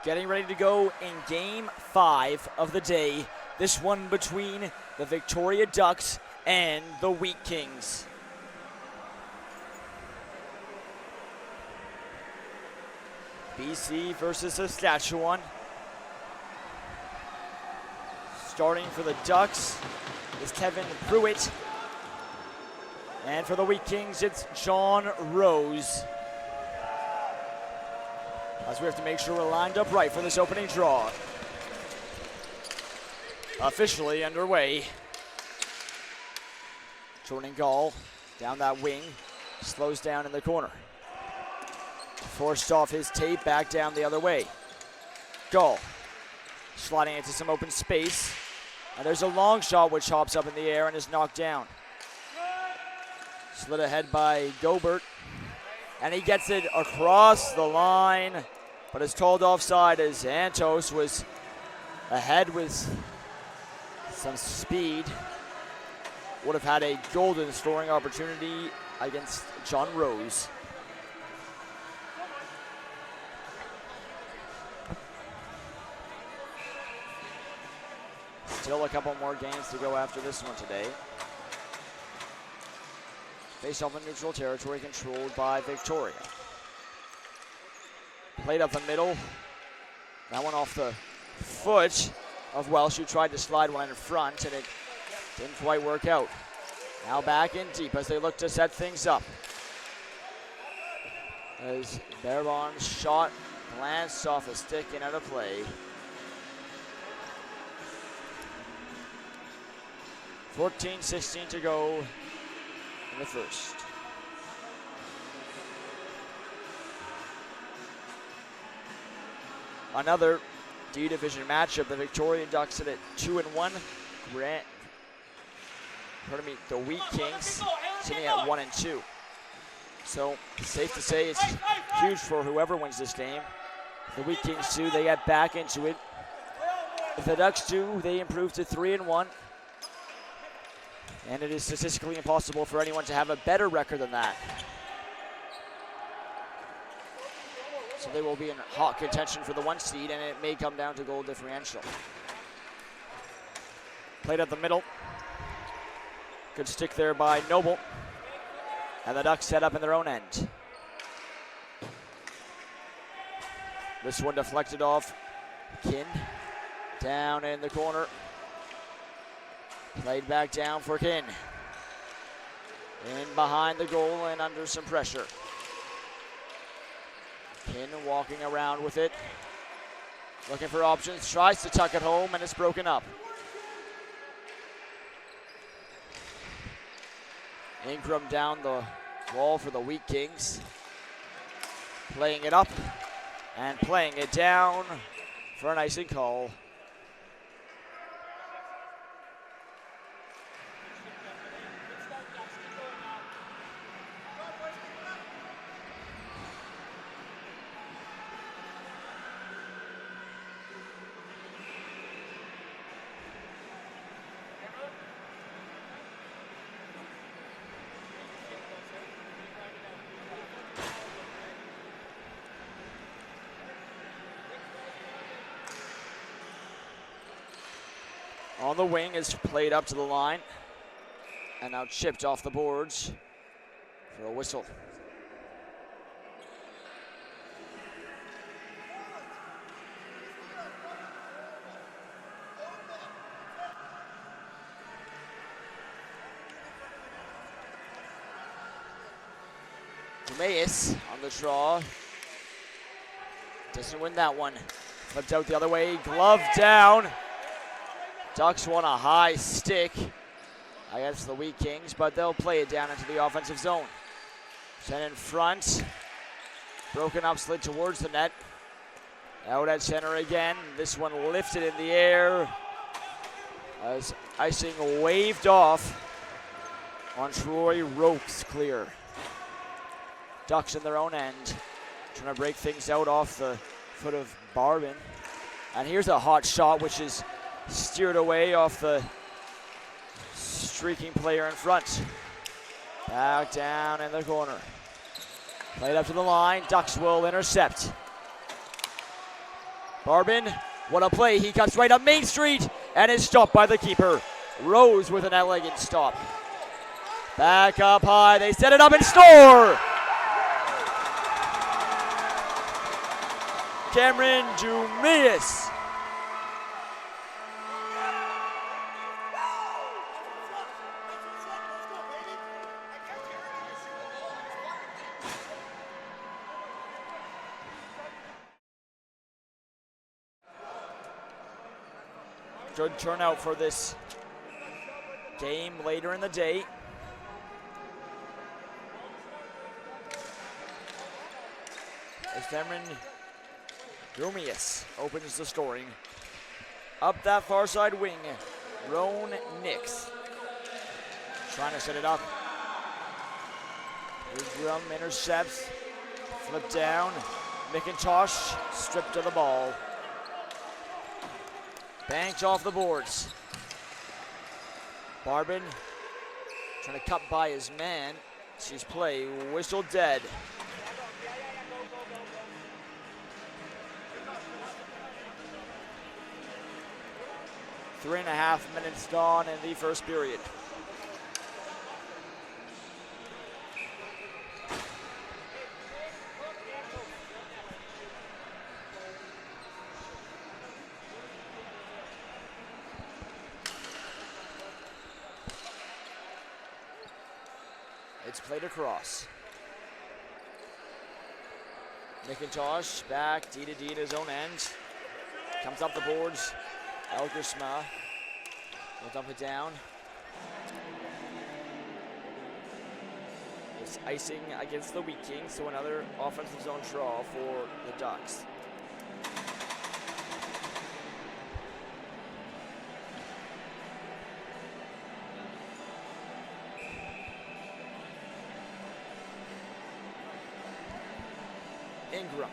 Getting ready to go in Game 5 of the day. This one between the Victoria Ducks and the Wheat Kings. BC versus Saskatchewan. Starting for the Ducks is Kevin Pruitt. And for the Wheat Kings, it's John Rose. As we have to make sure we're lined up right for this opening draw. Officially underway. Jordan Gall down that wing, slows down in the corner. Forced off his tape, back down the other way. Gall sliding into some open space. And there's a long shot which hops up in the air and is knocked down. Slid ahead by Gobert. And he gets it across the line, but is called offside as Antos was ahead with some speed. Would have had a golden scoring opportunity against John Rose. Still a couple more games to go after this one today. Face off in neutral territory controlled by Victoria. Played up the middle. That one off the foot of Welsh, who tried to slide one in front, and it didn't quite work out. Now back in deep as they look to set things up. As Barabon's shot glanced off a stick and out of play. 14-16 to go in the first. Another D division matchup. The Victoria Ducks sit at 2-1. The Wheat Kings sitting at 1-2. So safe to say it's huge for whoever wins this game. The Wheat Kings do, they get back into it. If the Ducks do, they improve to 3-1. And it is statistically impossible for anyone to have a better record than that. So they will be in hot contention for the 1 seed, and it may come down to goal differential. Played up the middle. Good stick there by Noble. And the Ducks set up in their own end. This one deflected off Kin. Down in the corner. Played back down for Kin. In behind the goal and under some pressure. Kin walking around with it. Looking for options, tries to tuck it home, and it's broken up. Ingram down the wall for the Wheat Kings. Playing it up and playing it down for an icing call. On the wing is played up to the line and now chipped off the boards for a whistle. Demeas on the draw. Doesn't win that one. Flipped out the other way, glove down. Ducks want a high stick against the Wheat Kings, but they'll play it down into the offensive zone. Sent in front. Broken up, slid towards the net. Out at center again. This one lifted in the air as icing waved off on Troy Rokes clear. Ducks in their own end. Trying to break things out off the foot of Barbin. And here's a hot shot, which is steered away off the streaking player in front. Back down in the corner. Played up to the line. Ducks will intercept. Barbin, what a play. He cuts right up Main Street and is stopped by the keeper. Rose with an elegant stop. Back up high, they set it up and score! Cameron Dumias. Good turnout for this game later in the day. As Cameron Dumias opens the scoring. Up that far side wing, Roan Nix trying to set it up. Drum intercepts, flip down. McIntosh stripped of the ball. Banked off the boards. Barbin trying to cut by his man. She's play whistled dead. Three and a half minutes gone in the first period. It's played across. McIntosh back, D to D to his own end. Comes up the boards. Elgersma will dump it down. It's icing against the Wheat Kings, so another offensive zone draw for the Ducks. Ingram.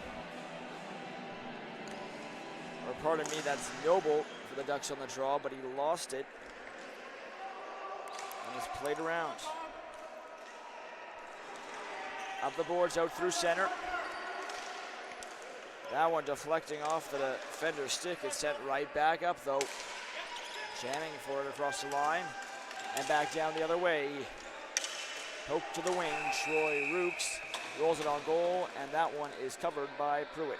Or pardon me, that's Noble for the Ducks on the draw, but he lost it. And it's played around. Up the boards, out through center. That one deflecting off the defender's stick. It's sent right back up though. Jamming for it across the line. And back down the other way. Poke to the wing, Troy Rooks rolls it on goal, and that one is covered by Pruitt.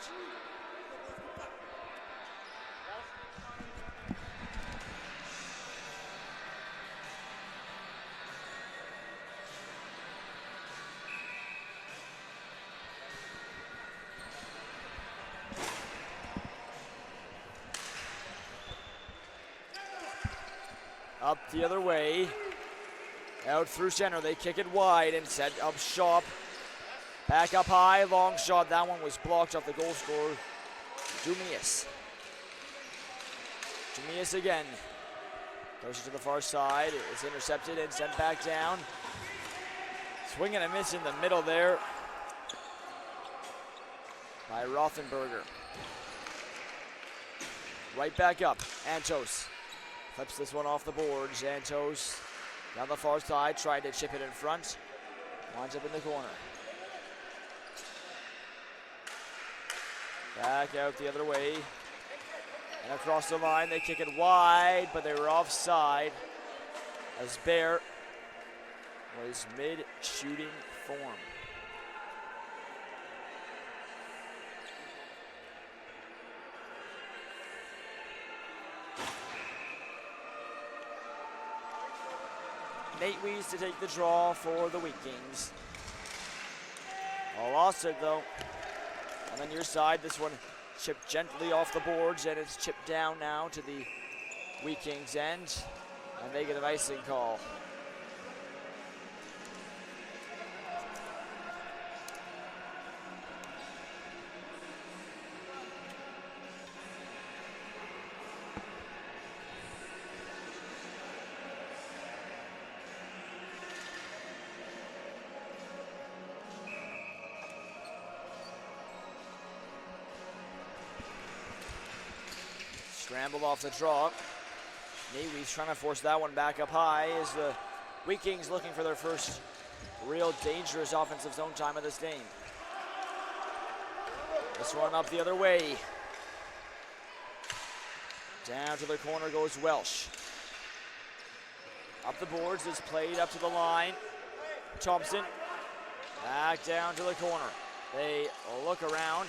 Up the other way, out through center, they kick it wide and set up shop. Back up high, long shot, that one was blocked off the goal scorer, Dumias. Dumias again, goes to the far side, it's intercepted and sent back down. Swing and a miss in the middle there by Rothenberger. Right back up, Antos. Flips this one off the boards. Antos down the far side, tried to chip it in front. Winds up in the corner. Back out the other way. And across the line, they kick it wide, but they were offside as Bear was mid-shooting form. Nate Wees to take the draw for the Wheat Kings. Lost it though. And on your side, this one chipped gently off the boards, and it's chipped down now to the Wheat Kings end. And they get an icing call. Scrambled off the draw. Navy's trying to force that one back up high as the Wheat Kings looking for their first real dangerous offensive zone time of this game. This one up the other way. Down to the corner goes Welsh. Up the boards, is played up to the line. Thompson, back down to the corner. They look around,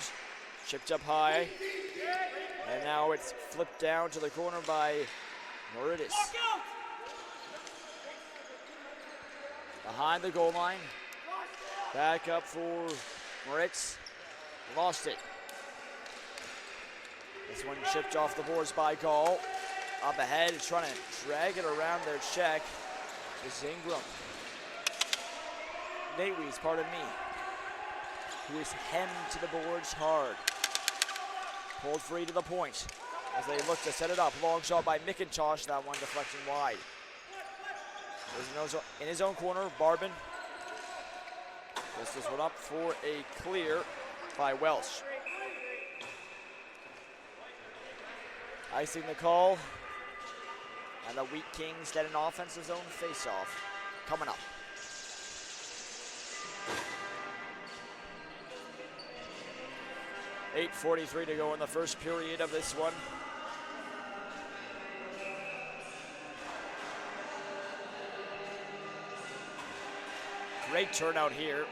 chipped up high. And now it's flipped down to the corner by Moritis. Behind the goal line. Back up for Moritz. Lost it. This one chipped off the boards by Gall. Up ahead, trying to drag it around their check. This is Ingram. Nate Weiss, pardon me, who is hemmed to the boards hard. Pulled free to the point as they look to set it up. Long shot by McIntosh, that one deflecting wide. In his own corner, Barbin gets this one up for a clear by Welsh. Icing the call, and the Wheat Kings get an offensive zone face-off coming up. .8:43 to go in the first period of this one. Great turnout here.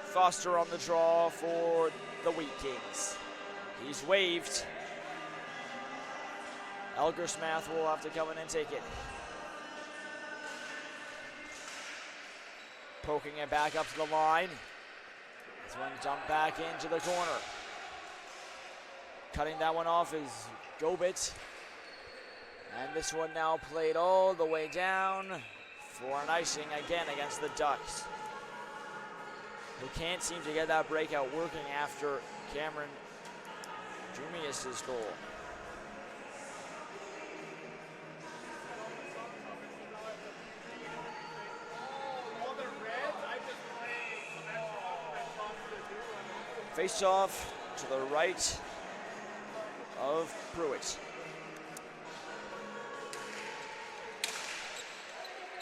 Foster on the draw for the Wheat Kings. He's waved. Elgersmath will have to come in and take it. Poking it back up to the line. This one dumped back into the corner. Cutting that one off is Gobit. And this one now played all the way down for an icing again against the Ducks, who can't seem to get that breakout working after Cameron Jumius' goal. Face off to the right of Pruitt.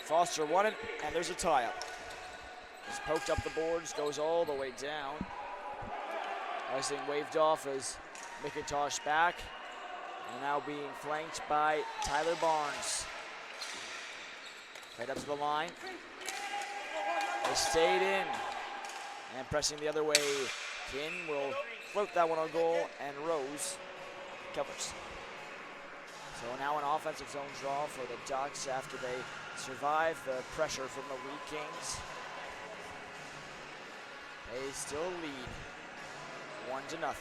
Foster won it, and there's a tie-up. He's poked up the boards, goes all the way down. Icing waved off as McIntosh back, and now being flanked by Tyler Barnes. Right up to the line. They stayed in, and pressing the other way. Kin will float that one on goal, and Rose covers. So now an offensive zone draw for the Ducks after they survive the pressure from the Wheat Kings. They still lead 1-0.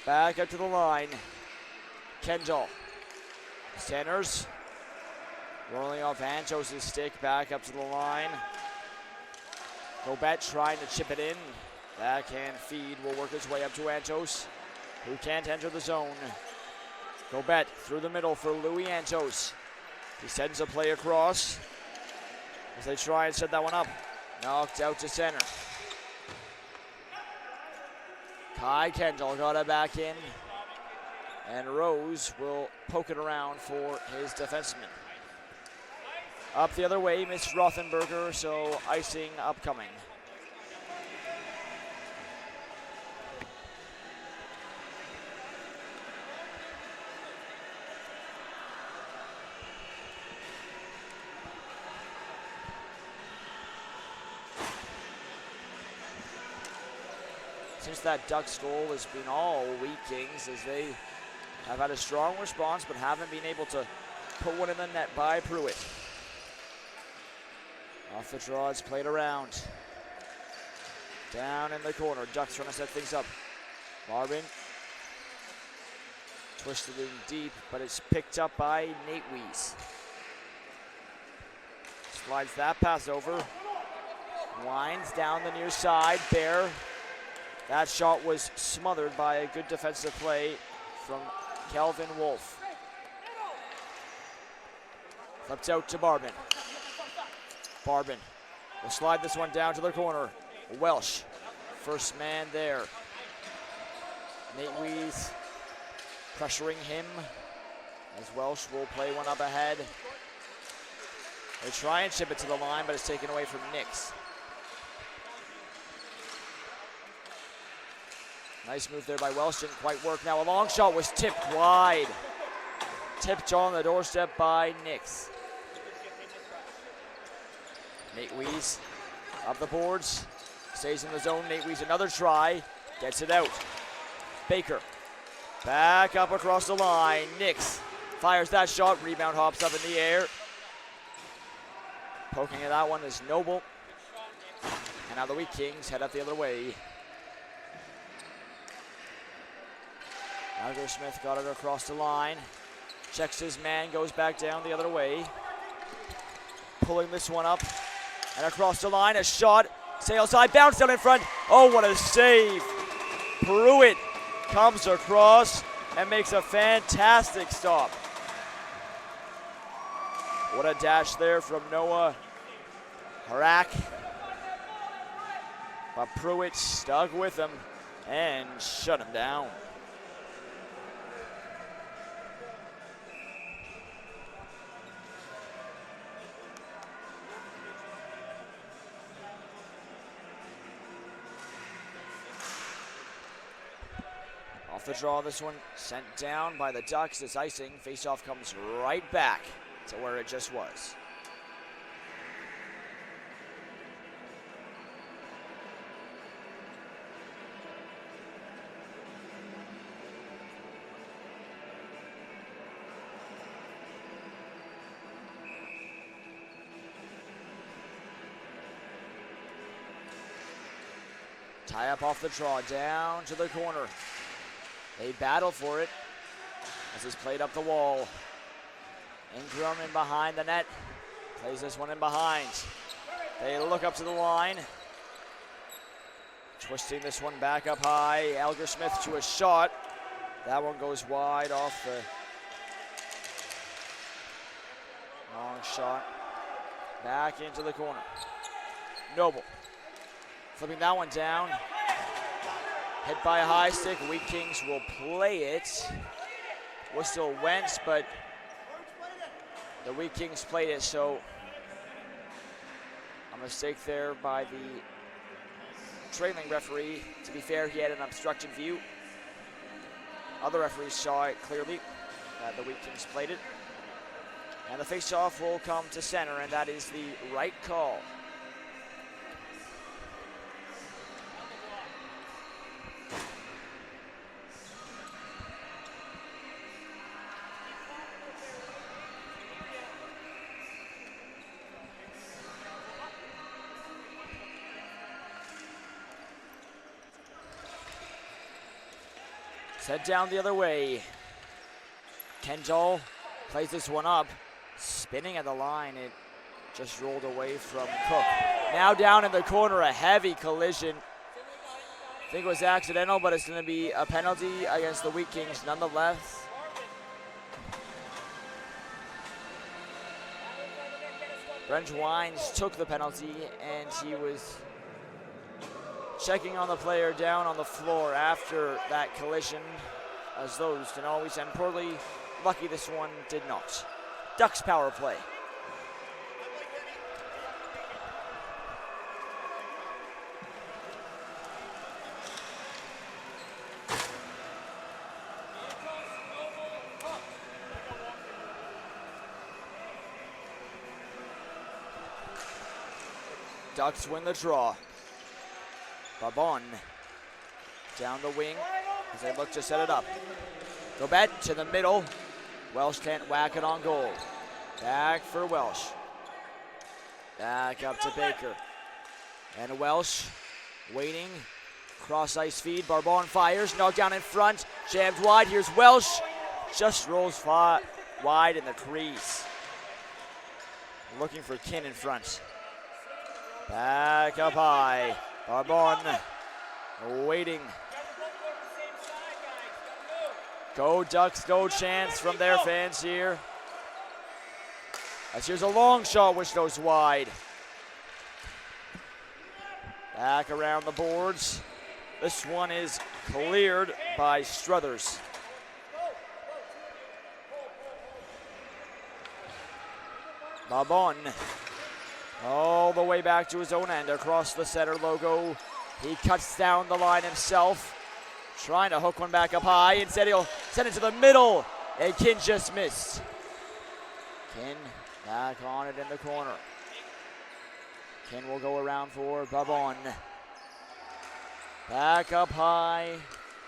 Back up to the line. Kendall. Centers. Rolling off Antos' stick, back up to the line. Gobet trying to chip it in. Backhand feed will work its way up to Antos, who can't enter the zone. Gobet through the middle for Louis Antos. He sends a play across as they try and set that one up. Knocked out to center. Kai Kendall got it back in, and Rose will poke it around for his defenseman. Up the other way, Miss Rothenberger, so icing upcoming. Since that Ducks goal has been all Wheat Kings, as they have had a strong response but haven't been able to put one in the net by Pruitt. Off the draw, it's played around. Down in the corner, Ducks trying to set things up. Barbin twisted in deep, but it's picked up by Nate Weiss. Slides that pass over. Winds down the near side, Bear. That shot was smothered by a good defensive play from Calvin Wolf. Flipped out to Barbin. Barbin will slide this one down to the corner. Welsh, first man there. Nate Weiss pressuring him as Welsh will play one up ahead. They try and chip it to the line, but it's taken away from Nix. Nice move there by Welsh, didn't quite work. Now a long shot was tipped wide. Tipped on the doorstep by Nix. Nate Wees up the boards, stays in the zone. Nate Wees another try, gets it out. Baker, back up across the line. Nix fires that shot, rebound hops up in the air. Poking at that one is Noble. And now the Wheat Kings head up the other way. Alger Smith got it across the line. Checks his man, goes back down the other way. Pulling this one up and across the line, a shot. Sails high, bounce down in front. Oh, what a save. Pruitt comes across and makes a fantastic stop. What a dash there from Noah Harak. But Pruitt stuck with him and shut him down. Off the draw, this one sent down by the Ducks. It's icing. Faceoff comes right back to where it just was. Tie up off the draw, down to the corner. They battle for it as it's played up the wall. Ingram in behind the net. Plays this one in behind. They look up to the line. Twisting this one back up high. Alger Smith to a shot. That one goes wide off the long shot. Back into the corner. Noble. Flipping that one down. Hit by a high stick. Wheat Kings will play it. Whistle went, but the Wheat Kings played it, so a mistake there by the trailing referee. To be fair, he had an obstructed view. Other referees saw it clearly that the Wheat Kings played it. And the face-off will come to center, and that is the right call. Head down the other way. Kendall plays this one up, spinning at the line. It just rolled away from Cook. Now down in the corner, a heavy collision. I think it was accidental, but it's going to be a penalty against the Wheat Kings nonetheless. Brent Wines took the penalty, and he was checking on the player down on the floor after that collision, as those can always end poorly. Lucky this one did not. Ducks power play. Ducks win the draw. Barbon down the wing as they look to set it up. Gobet to the middle. Welsh can't whack it on goal. Back for Welsh. Back up to Baker. And Welsh waiting. Cross ice feed. Barbon fires. Knocked down in front. Jammed wide. Here's Welsh. Just rolls wide in the crease. Looking for Kin in front. Back up high. Barbon waiting. Go Ducks, go chance from their fans here. As here's a long shot which goes wide. Back around the boards. This one is cleared by Struthers. Babon. All the way back to his own end, across the center logo. He cuts down the line himself, trying to hook one back up high. Instead, he'll send it to the middle, and Kin just missed. Kin back on it in the corner. Kin will go around for Babon. Back up high.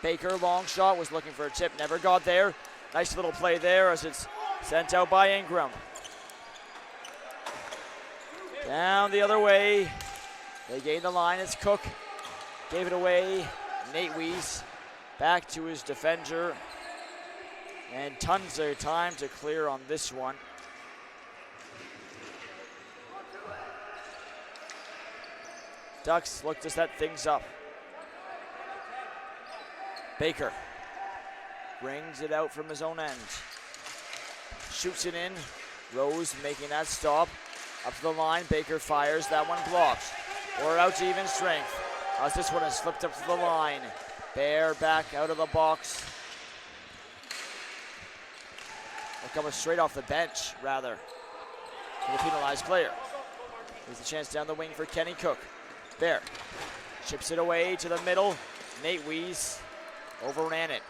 Baker, long shot, was looking for a tip, never got there. Nice little play there as it's sent out by Ingram. Down the other way. They gain the line. It's Cook. Gave it away. Nate Weiss back to his defender. And tons of time to clear on this one. Ducks look to set things up. Baker brings it out from his own end. Shoots it in. Rose making that stop. Up to the line, Baker fires, that one blocked. Or out to even strength. As this one has flipped up to the line. Bear back out of the box. They're coming straight off the bench, rather, for the penalized player. There's a chance down the wing for Kenny Cook. Bear chips it away to the middle. Nate Weiss overran it.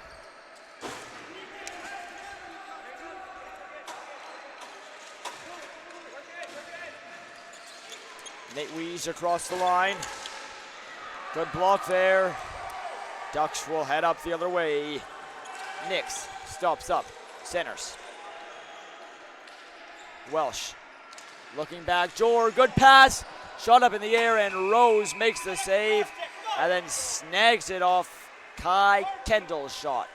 Nate Weiss across the line. Good block there. Ducks will head up the other way. Nix stops up, centers. Welsh looking back. Jor, good pass. Shot up in the air, and Rose makes the save and then snags it off Kai Kendall's shot.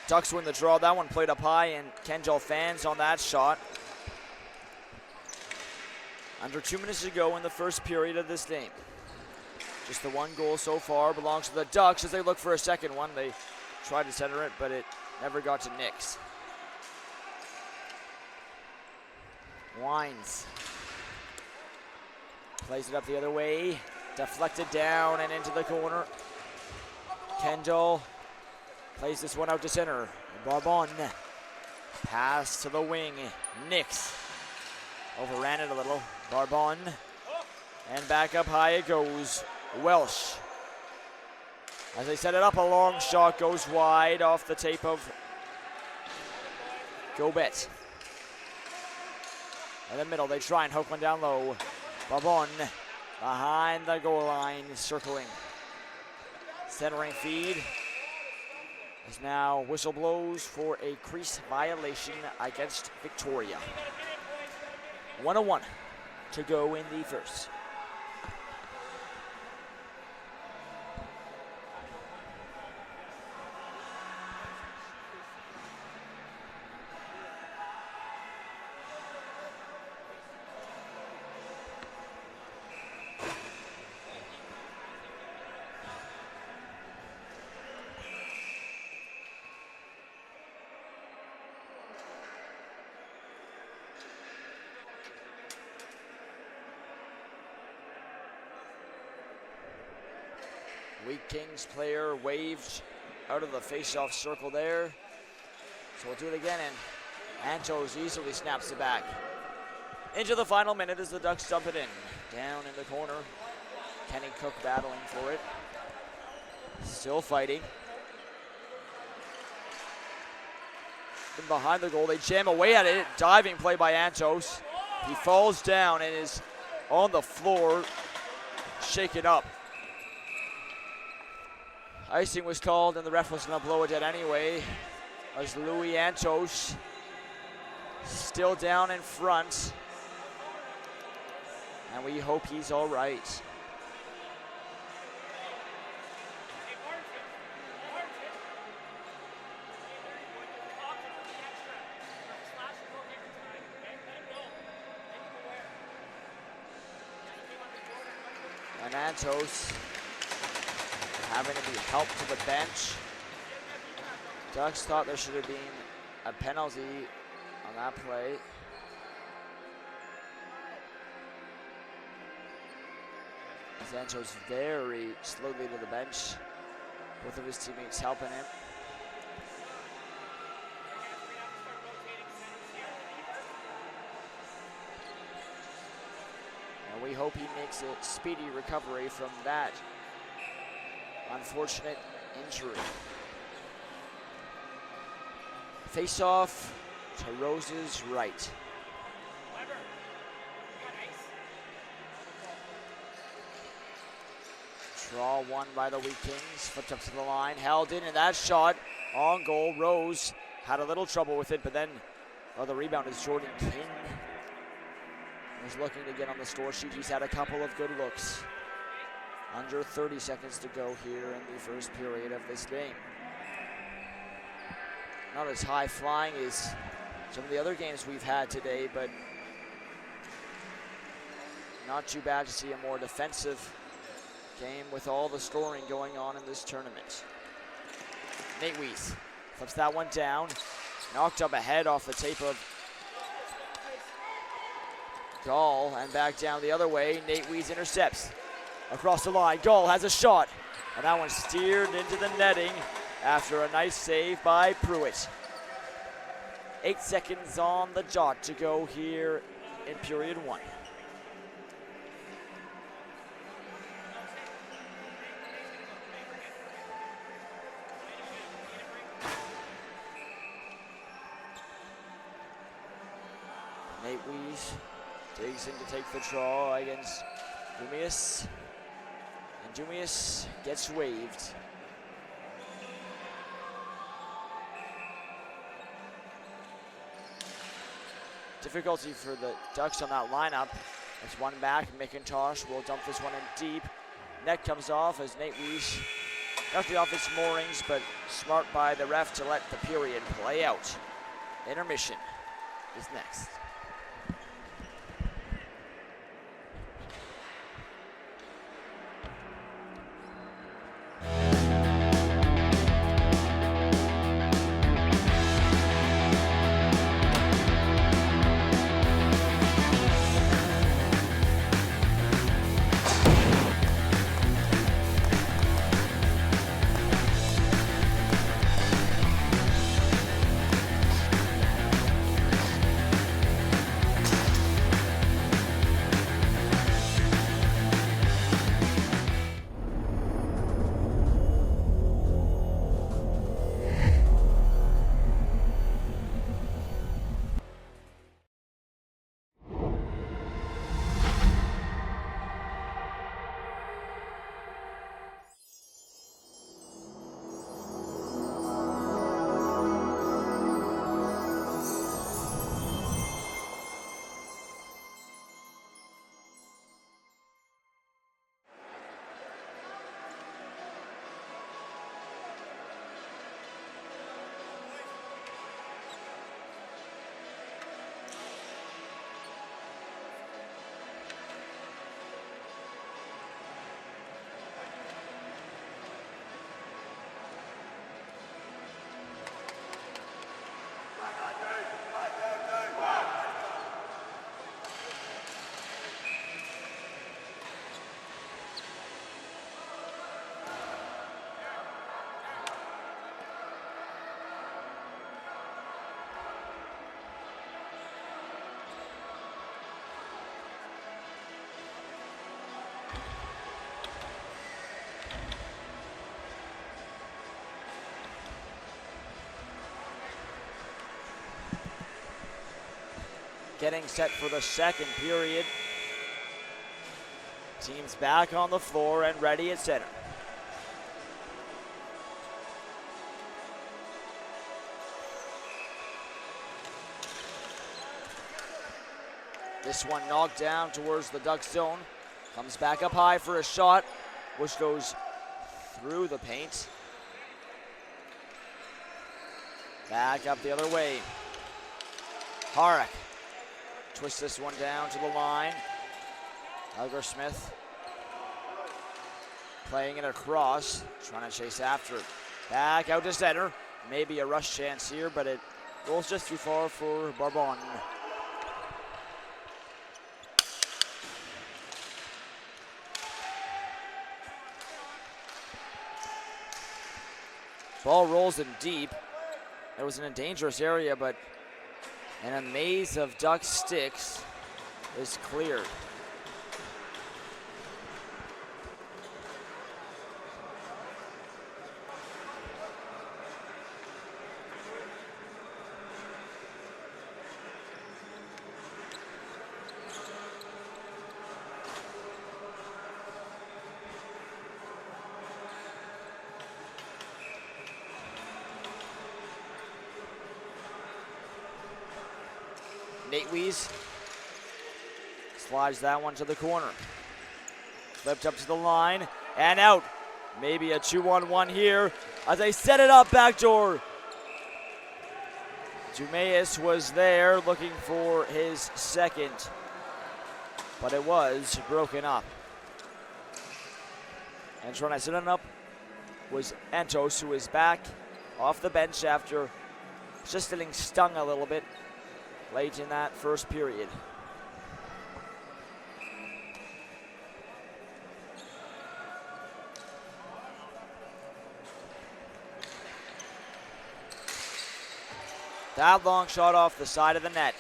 Ducks win the draw. That one played up high, and Kendall fans on that shot. Under 2 minutes to go in the first period of this game. Just the one goal so far belongs to the Ducks as they look for a second one. They tried to center it, but it never got to Nix. Wines plays it up the other way. Deflected down and into the corner. Kendall plays this one out to center. Barbon. Pass to the wing. Nix overran it a little. Barbon. And back up high it goes. Welsh. As they set it up, a long shot goes wide off the tape of Gobet. In the middle, they try and hook one down low. Barbon behind the goal line, circling. Centering feed. As now whistle blows for a crease violation against Victoria. 1-1 to go in the first. Wheat Kings player waved out of the face-off circle there. So we'll do it again, and Antos easily snaps it back. Into the final minute as the Ducks dump it in. Down in the corner. Kenny Cook battling for it. Still fighting. And behind the goal, they jam away at it. Diving play by Antos. He falls down and is on the floor, shaken up. Icing was called, and the ref was going to blow it dead anyway, as Louis Antos still down in front. And we hope he's all right. And Antos having to be helped to the bench. Ducks thought there should have been a penalty on that play. Sancho's very slowly to the bench. Both of his teammates helping him. And we hope he makes a speedy recovery from that unfortunate injury. Face off to Rose's right. Draw won by the Wheat Kings, flipped up to the line, held in, and that shot on goal. Rose had a little trouble with it, but then the rebound is Jordan King. He's looking to get on the score sheet. He's had a couple of good looks. Under 30 seconds to go here in the first period of this game. Not as high flying as some of the other games we've had today, but not too bad to see a more defensive game with all the scoring going on in this tournament. Nate Weiss flips that one down. Knocked up ahead off the tape of Gall and back down the other way. Nate Weiss intercepts across the line. Gall has a shot, and that one steered into the netting after a nice save by Pruitt. 8 seconds on the dot to go here in period one. Nate Weiss digs in to take the draw against Dumius, and Dumius gets waived. Difficulty for the Ducks on that lineup. It's one back. McIntosh will dump this one in deep. Net comes off as Nate Weiss knocked it off its moorings, but smart by the ref to let the period play out. Intermission is next. Getting set for the second period. Teams back on the floor and ready at center. This one knocked down towards the Ducks zone. Comes back up high for a shot, which goes through the paint. Back up the other way. Harek twists this one down to the line. Elger Smith Playing it across, trying to chase after it. Back out to center. Maybe a rush chance here, but it rolls just too far for Barbon. Ball rolls in deep. It was in a dangerous area, but and a maze of Duck sticks is cleared. Nate Weiss slides that one to the corner. Flipped up to the line and out. Maybe a 2-on-1 here as they set it up backdoor. Dumeis was there looking for his second, but it was broken up. And trying to set it up was Antos, who is back off the bench after just getting stung a little bit late in that first period. That long shot off the side of the net.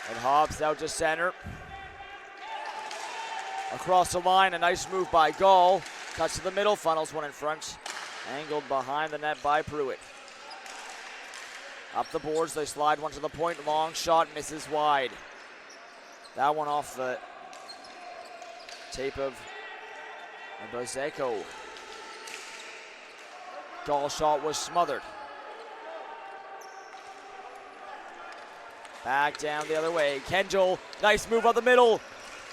And Hobbs out to center. Across the line, a nice move by Gall. Cuts to the middle, funnels one in front. Angled behind the net by Pruitt. Up the boards, they slide one to the point. Long shot, misses wide. That one off the tape of Bozeko. Gall shot was smothered. Back down the other way. Kendall, nice move up the middle.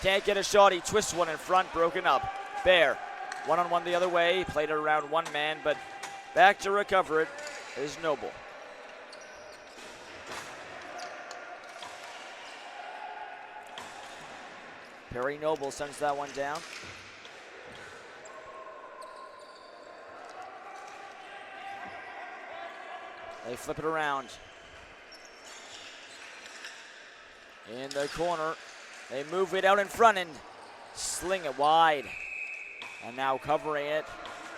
Can't get a shot, he twists one in front, broken up. Bear, one-on-one the other way. Played it around one man, but back to recover it is Noble. Perry Noble sends that one down. They flip it around. In the corner, they move it out in front and sling it wide. And now covering it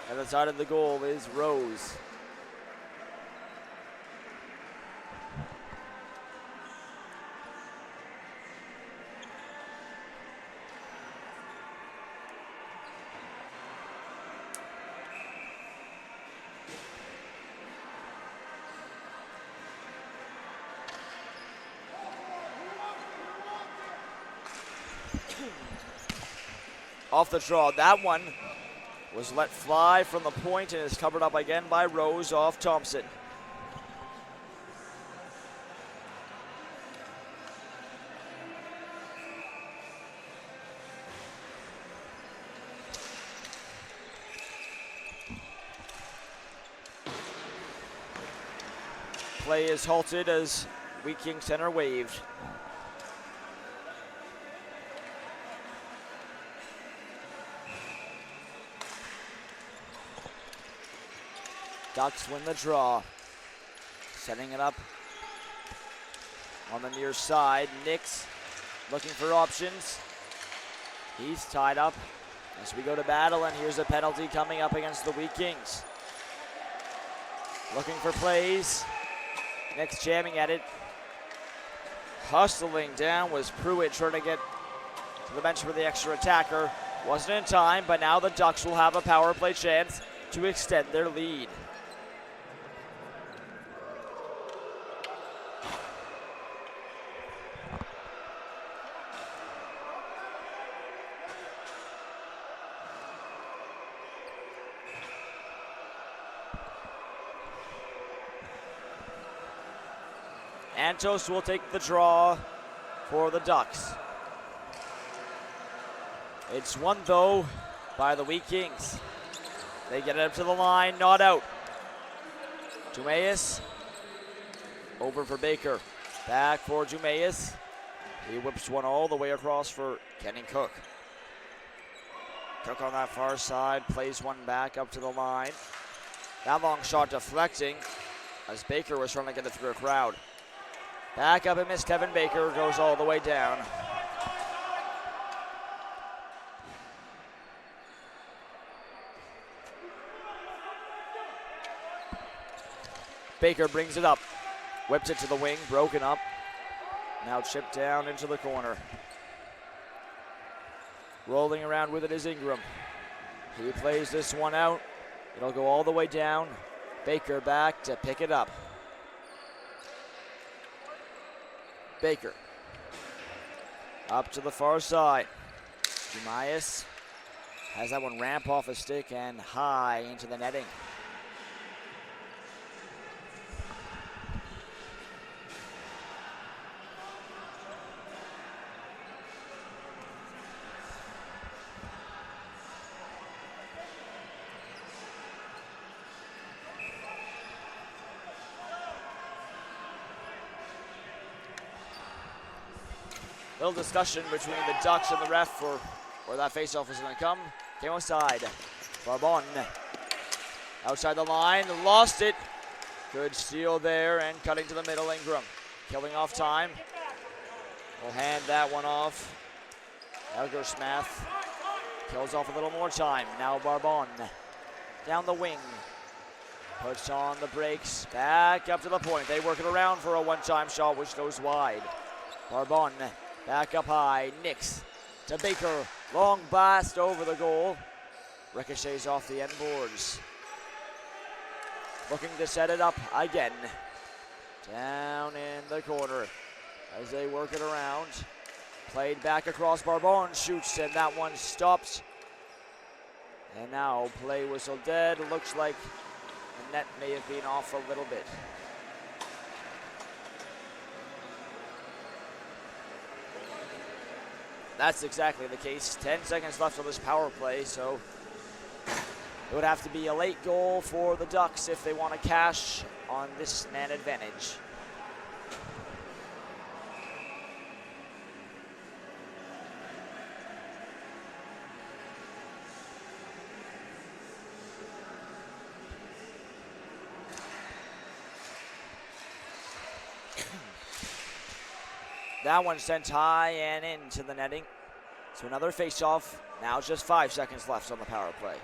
at the side of the goal is Rose. Off the draw, that one was let fly from the point and is covered up again by Rose off Thompson. Play is halted as Wheat King Center waved. Ducks win the draw. Setting it up on the near side. Nix looking for options. He's tied up as we go to battle, and here's a penalty coming up against the Wheat Kings. Looking for plays. Nix jamming at it. Hustling down was Pruitt trying to get to the bench for the extra attacker. Wasn't in time, but now the Ducks will have a power play chance to extend their lead. Antos will take the draw for the Ducks. It's won, though, by the Wheat Kings. They get it up to the line, not out. Dumeis, over for Baker. Back for Dumeis. He whips one all the way across for Kenny Cook. Cook on that far side, plays one back up to the line. That long shot deflecting as Baker was trying to get it through a crowd. Back up and missed. Kevin Baker goes all the way down. Baker brings it up, whips it to the wing, broken up. Now chipped down into the corner. Rolling around with it is Ingram. He plays this one out. It'll go all the way down. Baker back to pick it up. Baker. Up to the far side. Jemias has that one ramp off a stick and high into the netting. Little discussion between the Ducks and the ref for where that faceoff is going to come. Came outside. Barbon outside the line, lost it. Good steal there and cutting to the middle. Ingram killing off time. We'll hand that one off. Elgersmath kills off a little more time. Now Barbon down the wing. Puts on the brakes. Back up to the point. They work it around for a one-time shot which goes wide. Barbon back up high, Nix to Baker, long blast over the goal. Ricochets off the end boards. Looking to set it up again. Down in the corner as they work it around. Played back across, Barbon shoots and that one stops. And now play whistle dead. Looks like the net may have been off a little bit. That's exactly the case. 10 seconds left on this power play, so it would have to be a late goal for the Ducks if they want to cash on this man advantage. That one sent high and into the netting. So another face-off. Now just 5 seconds left on the power play.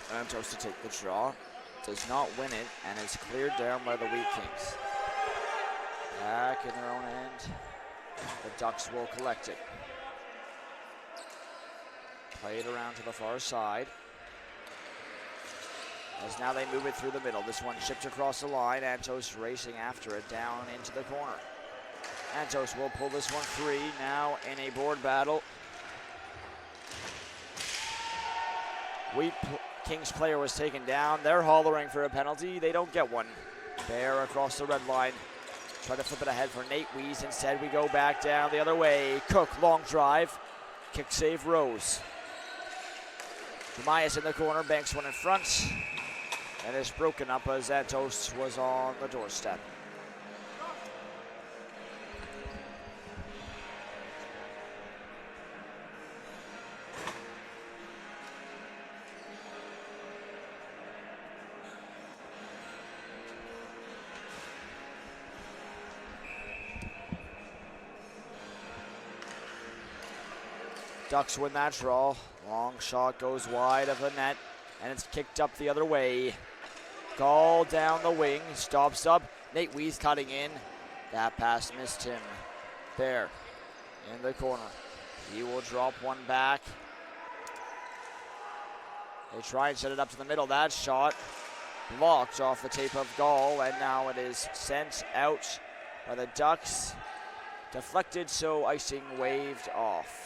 Santos to take the draw, does not win it, and is cleared down by the Wheat Kings. Back in their own end, the Ducks will collect it. Play it around to the far side. As now they move it through the middle. This one chipped across the line. Antos racing after it down into the corner. Antos will pull this one free, now in a board battle. Wheat Kings player was taken down. They're hollering for a penalty. They don't get one. Bear across the red line. Try to flip it ahead for Nate Wees. Instead, we go back down the other way. Cook, long drive. Kick save, Rose. Jemias in the corner, banks one in front. And it's broken up as Santos was on the doorstep. Ducks win that draw. Long shot goes wide of the net, and it's kicked up the other way. Gall down the wing, stops up. Nate Wees cutting in. That pass missed him. There, in the corner. He will drop one back. They try and set it up to the middle. That shot blocked off the tape of Gall, and now it is sent out by the Ducks. Deflected, so icing waved off.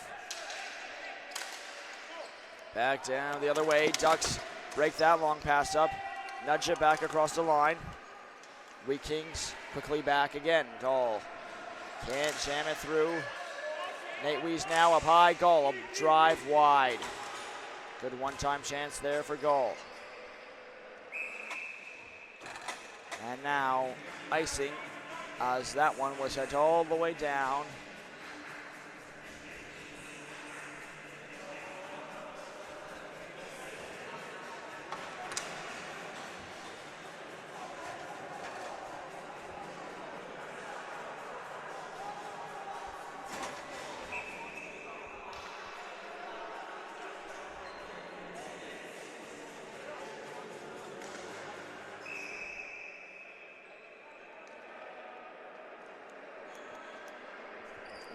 Back down the other way. Ducks break that long pass up. Nudge it back across the line. Wheat Kings quickly back again. Gall can't jam it through. Nate Weiss now up high. Gall, a drive wide. Good one-time chance there for Gall. And now icing as that one was sent all the way down.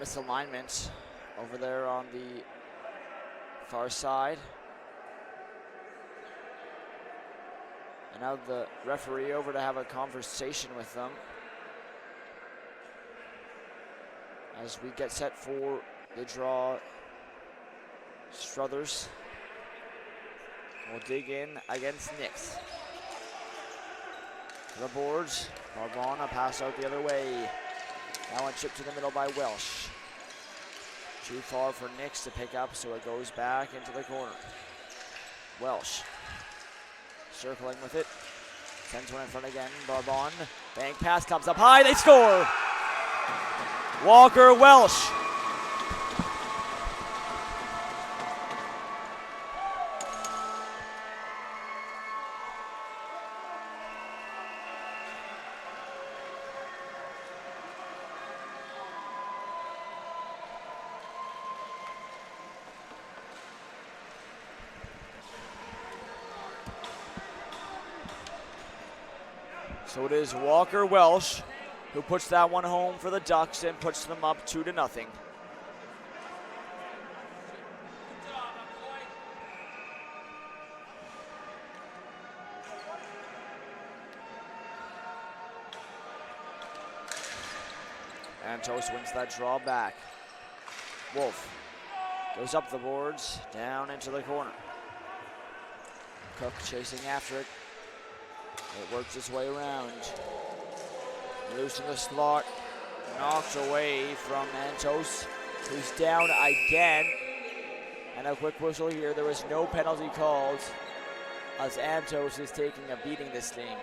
Misalignment over there on the far side. And now the referee over to have a conversation with them as we get set for the draw. Struthers will dig in against Nix. The boards, Barbon, a pass out the other way. Now a chip to the middle by Welsh. Too far for Nix to pick up, so it goes back into the corner. Welsh circling with it. Sends one in front again. Barbon. Bank pass comes up high. They score! Walker Welsh. So it is Walker Welsh who puts that one home for the Ducks and puts them up 2-0. Antos wins that draw back. Wolf goes up the boards, down into the corner. Cook chasing after it. It works its way around. Loose in the slot. Knocked away from Antos, who's down again. And a quick whistle here. There was no penalty called as Antos is taking a beating this game.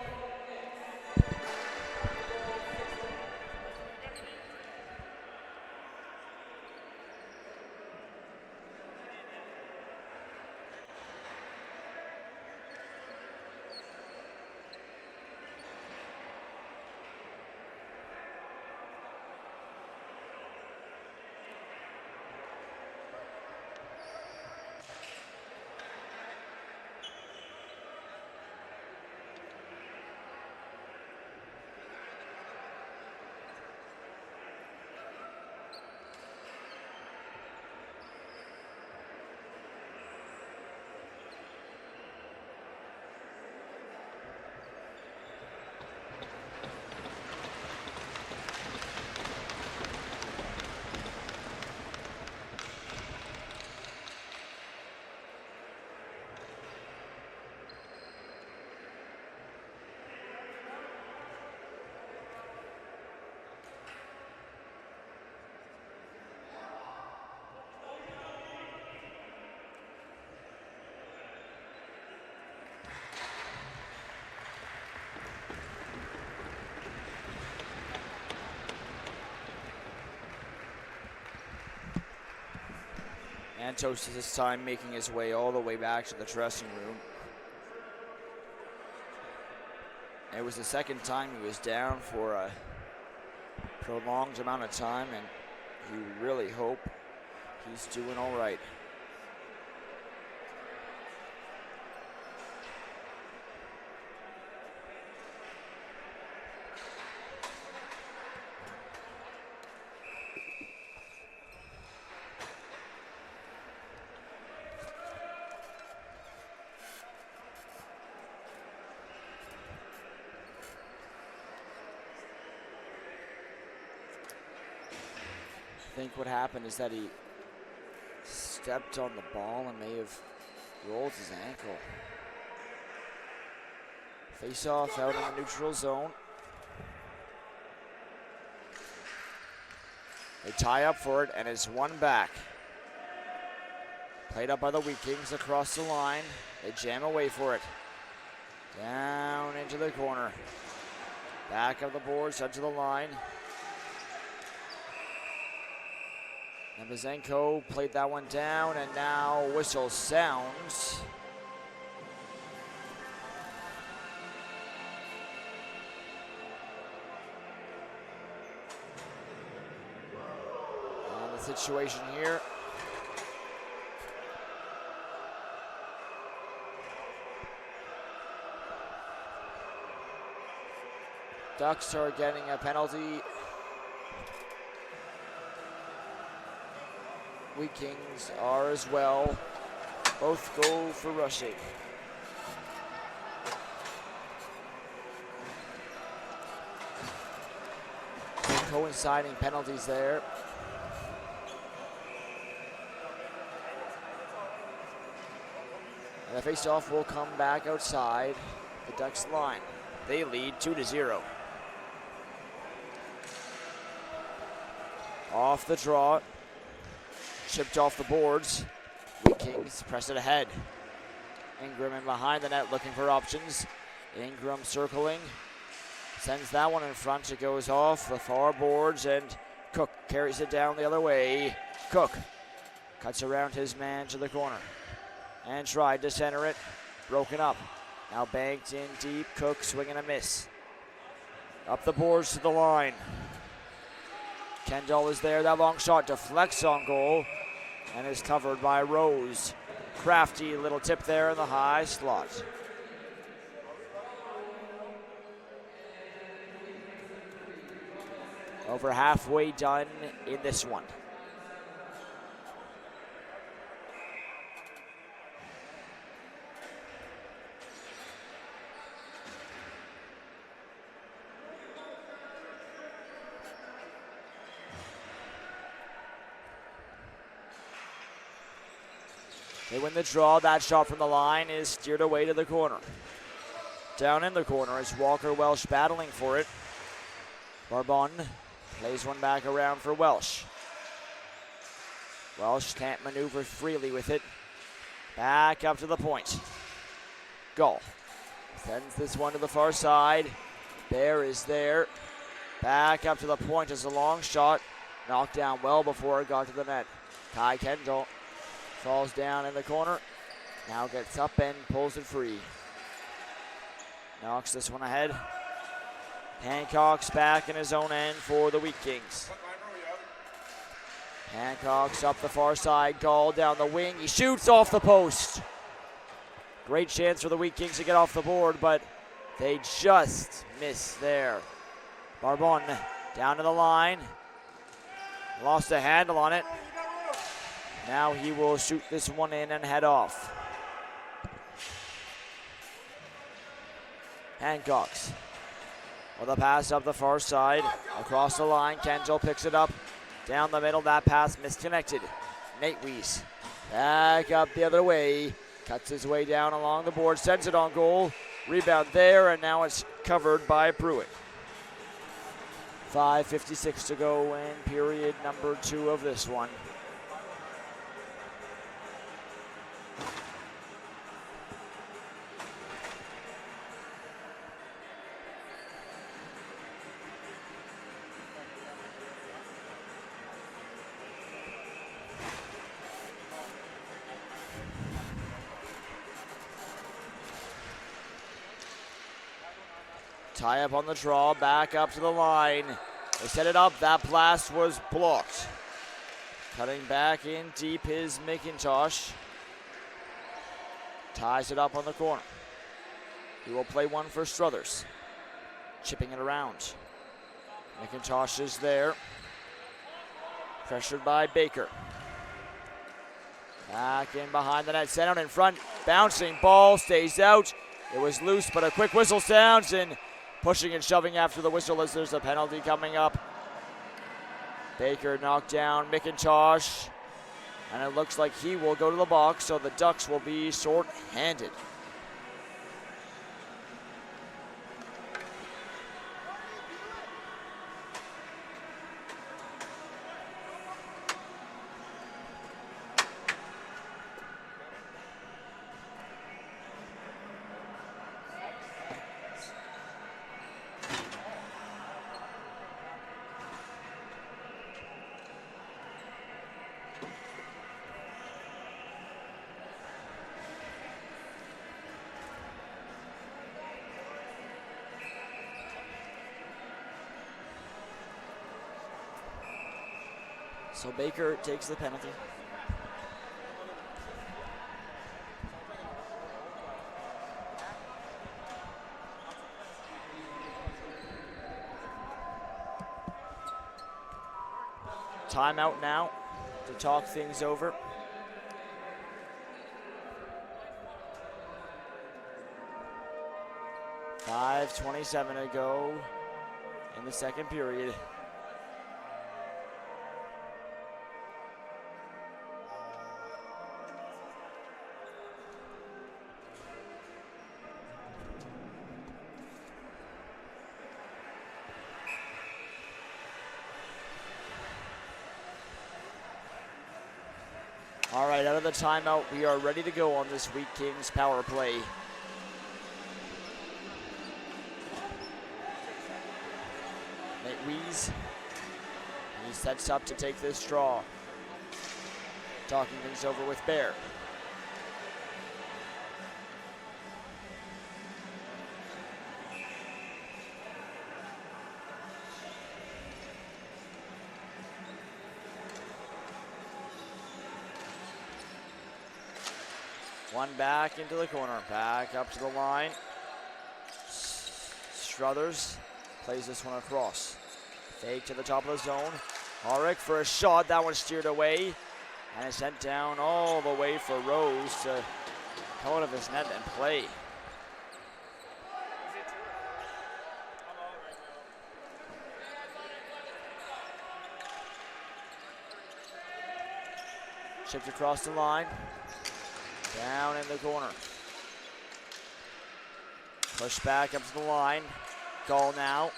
Antos this time making his way all the way back to the dressing room. It was the second time he was down for a prolonged amount of time, and you really hope he's doing all right. I think what happened is that he stepped on the ball and may have rolled his ankle. Face off out in the neutral zone. They tie up for it, and it's one back. Played up by the Wheat Kings across the line. They jam away for it. Down into the corner. Back of the boards, up to the line. And Bazenko played that one down, and now whistle sounds. And the situation here. Ducks are getting a penalty. Wheat Kings are as well. Both go for rushing. Coinciding penalties there. And the face-off will come back outside the Ducks line. They lead 2-0. Off the draw. Chipped off the boards. Wheat Kings press it ahead. Ingram in behind the net looking for options. Ingram circling. Sends that one in front. It goes off the far boards, and Cook carries it down the other way. Cook cuts around his man to the corner and tried to center it. Broken up. Now banked in deep. Cook swing and a miss. Up the boards to the line. Kendall is there. That long shot deflects on goal and is covered by Rose. Crafty little tip there in the high slot. Over halfway done in this one. They win the draw. That shot from the line is steered away to the corner. Down in the corner is Walker Welsh battling for it. Barbon plays one back around for Welsh. Welsh can't maneuver freely with it. Back up to the point. Gull sends this one to the far side. Bear is there. Back up to the point is a long shot. Knocked down well before it got to the net. Kai Kendall falls down in the corner. Now gets up and pulls it free. Knocks this one ahead. Hancock's back in his own end for the Wheat Kings. Hancock's up the far side. Gall down the wing. He shoots off the post. Great chance for the Wheat Kings to get off the board, but they just miss there. Barbon down to the line. Lost a handle on it. Now he will shoot this one in and head off. Hancock's with a pass up the far side. Across the line, Kendall picks it up. Down the middle, that pass misconnected. Nate Weiss back up the other way. Cuts his way down along the board, sends it on goal. Rebound there, and now it's covered by Pruitt. 5:56 to go in period number 2 of this one. Tie up on the draw, back up to the line. They set it up, that blast was blocked. Cutting back in deep is McIntosh. Ties it up on the corner. He will play one for Struthers. Chipping it around. McIntosh is there. Pressured by Baker. Back in behind the net, sent out in front. Bouncing ball, stays out. It was loose, but a quick whistle sounds, and pushing and shoving after the whistle as there's a penalty coming up. Baker knocked down McIntosh, and it looks like he will go to the box, so the Ducks will be short-handed. So Baker takes the penalty. Timeout now to talk things over. .5:27 to go in the second period. All right, out of the timeout, we are ready to go on this Wheat Kings power play. Nate Wees, he sets up to take this draw. Talking things over with Bear. One back into the corner, back up to the line. Struthers plays this one across. Fake to the top of the zone. Auric for a shot, that one steered away. And it's sent down all the way for Rose to come out of his net and play. Chipped across the line. Down in the corner. Push back up to the line. Gall now.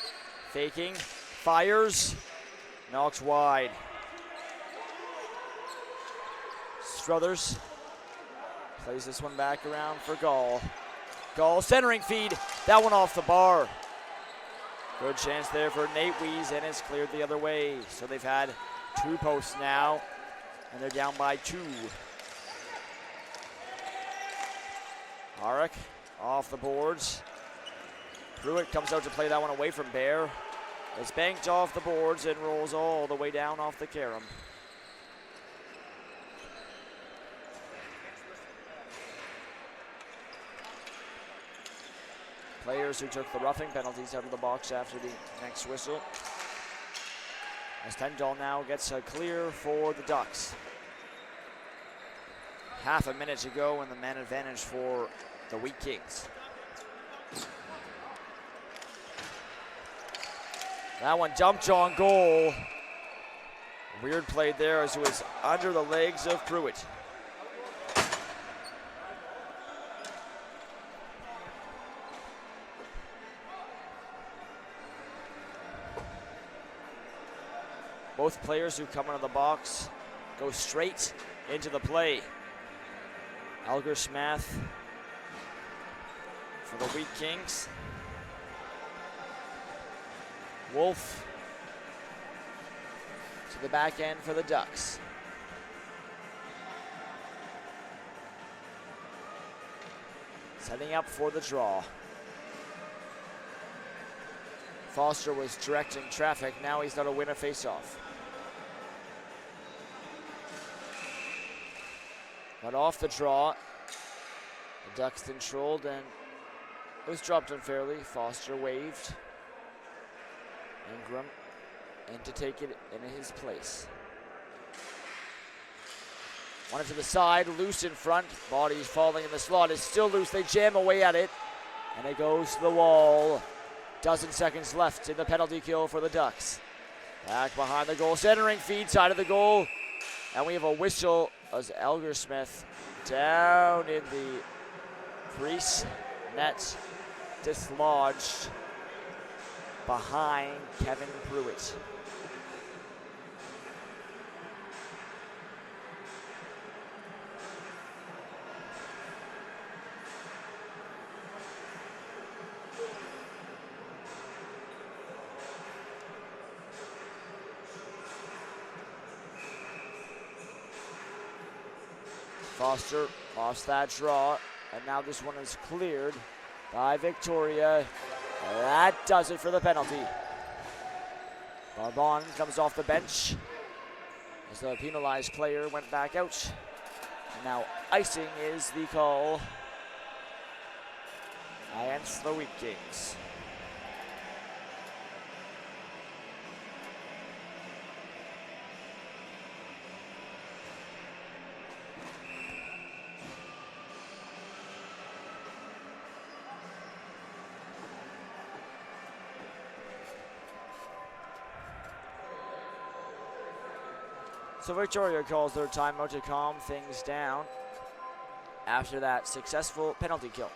Faking. Fires. Knocks wide. Struthers plays this one back around for Gall. Gall centering feed. That one off the bar. Good chance there for Nate Wees, and it's cleared the other way. So they've had 2 posts now, and they're down by 2. Auric off the boards. Pruitt comes out to play that one away from Bear. It's banked off the boards and rolls all the way down off the carom. Players who took the roughing penalties out of the box after the next whistle. As Tendall now gets a clear for the Ducks. Half a minute to go and the man advantage for the Wheat Kings. That one dumped on goal. Weird play there as it was under the legs of Pruitt. Both players who come into the box go straight into the play. Elger Smith for the Wheat Kings. Wolf to the back end for the Ducks. Setting up for the draw. Foster was directing traffic. Now he's got to win a faceoff. But off the draw, the Ducks controlled and it was dropped unfairly. Foster waved. Ingram in to take it in his place. One to the side, loose in front. Body's falling in the slot. It's still loose. They jam away at it. And it goes to the wall. Dozen seconds left in the penalty kill for the Ducks. Back behind the goal. Centering feed side of the goal. And we have a whistle as Elger Smith down in the crease. Net dislodged behind Kevin Pruitt. Foster lost that draw, and now this one is cleared by Victoria. That does it for the penalty. Barbon comes off the bench. as the penalized player went back out. And now icing is the call against the Wheat Kings. So Victoria calls their timeout to calm things down after that successful penalty kill.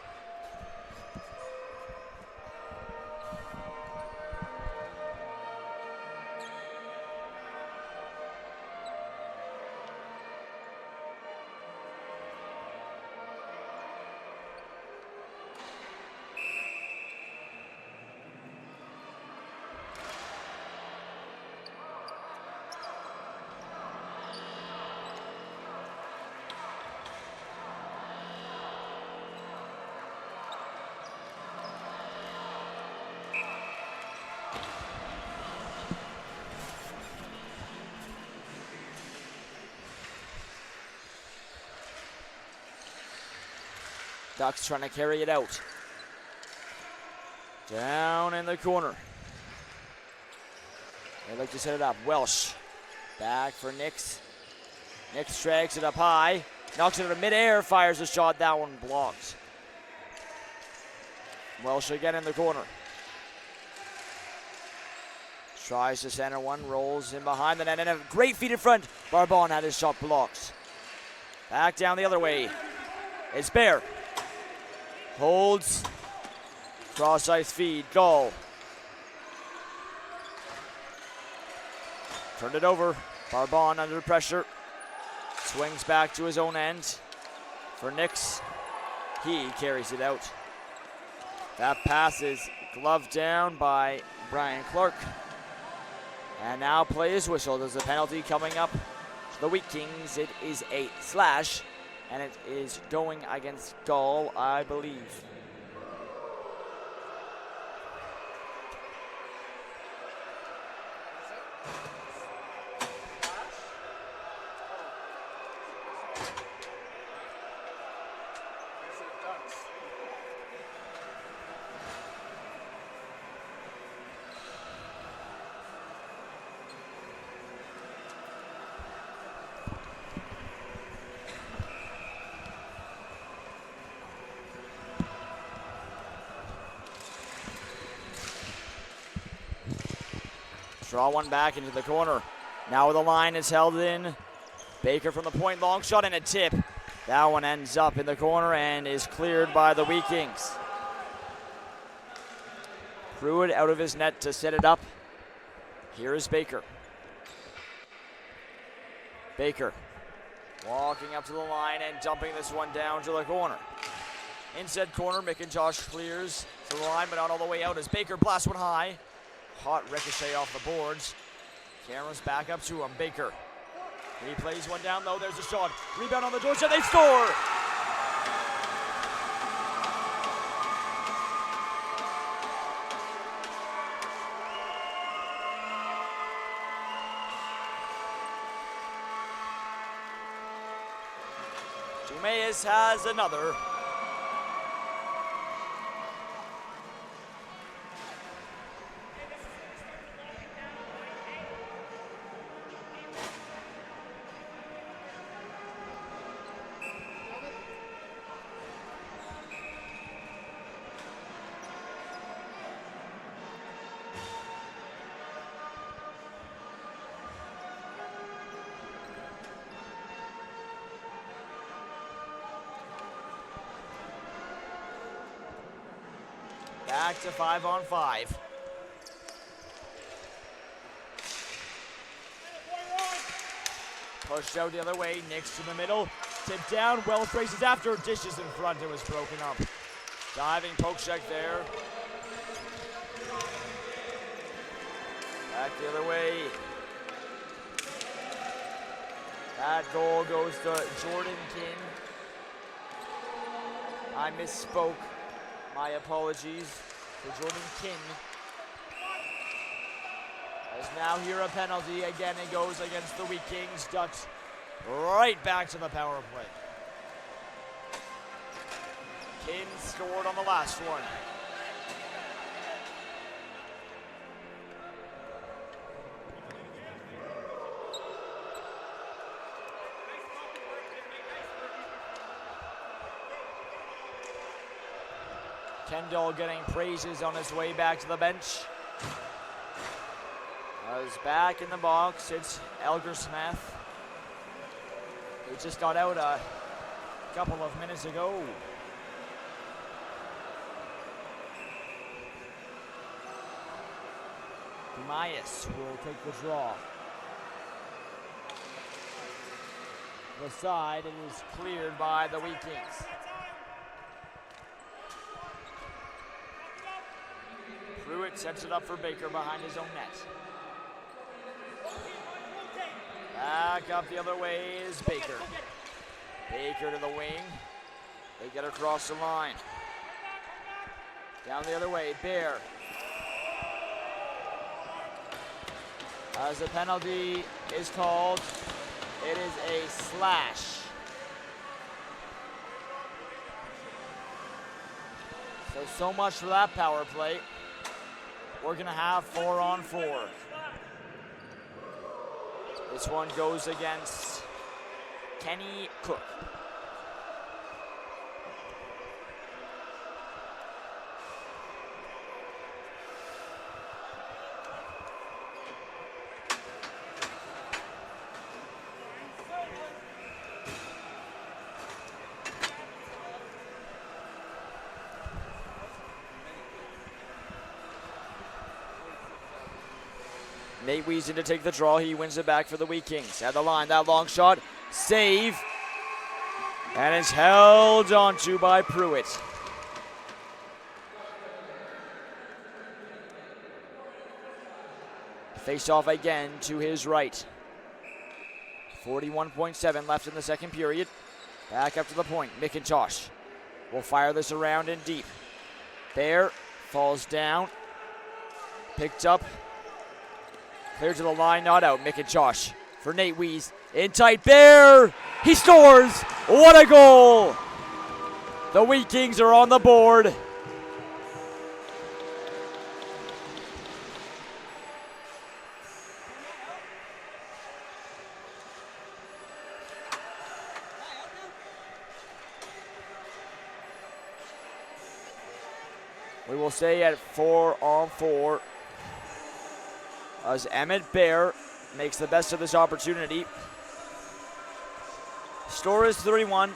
Ducks trying to carry it out. Down in the corner. They like to set it up. Welsh back for Nix. Nix drags it up high. Knocks it out of midair. Fires a shot. That one blocked. Welsh again in the corner. Tries to center one. Rolls in behind the net. And a great feed in front. Barbon had his shot blocked. Back down the other way. It's Bear. Holds. Cross ice feed. Goal. Turned it over. Barbon under pressure. Swings back to his own end. For Nix. He carries it out. That pass is gloved down by Brian Clark. And now play is whistled. There's a penalty coming up to the Wheat Kings. It is a slash. And it is going against Gall, I believe. Draw one back into the corner. Now the line is held in. Baker from the point, long shot and a tip. That one ends up in the corner and is cleared by the Wheat Kings. Pruitt out of his net to set it up. Here is Baker. Baker walking up to the line and dumping this one down to the corner. Inside corner, McIntosh clears to the line, but not all the way out as Baker blasts one high. Hot ricochet off the boards. Cameras back up to him. Baker. He plays one down though. There's a shot. Rebound on the doorstep. They score! Jumeis has another. Back to 5-on-5. Pushed out the other way, Nix to the middle. Tipped down, Wells races after, dishes in front, it was broken up. Diving poke check there. Back the other way. That goal goes to Jordan King. I misspoke. My apologies for Jordan King. As now here a penalty. Again, it goes against the Wheat Kings. Ducks right back to the power play. Kins scored on the last one. Kendall getting praises on his way back to the bench. As back in the box, it's Elger Smith, who just got out a couple of minutes ago. Myas will take the draw. The side, it is cleared by the Wheat Kings. Pruitt sets it up for Baker behind his own net. Back up the other way is Baker. Baker to the wing. They get across the line. Down the other way, Bear. As the penalty is called, it is a slash. So much for that power play. We're gonna have 4-on-4. This one goes against Kenny Cook. Nate Wiesen to take the draw. He wins it back for the Wheat Kings. At the line, that long shot, save. And it's held onto by Pruitt. Face off again to his right. 41.7 left in the second period. Back up to the point. McIntosh will fire this around and deep. Bear falls down. Picked up. Clear to the line, not out. McIntosh for Nate Wies. In tight, Bear! He scores! What a goal! The Wheat Kings are on the board. We will stay at 4-on-4. As Emmett Bear makes the best of this opportunity. Score is 31.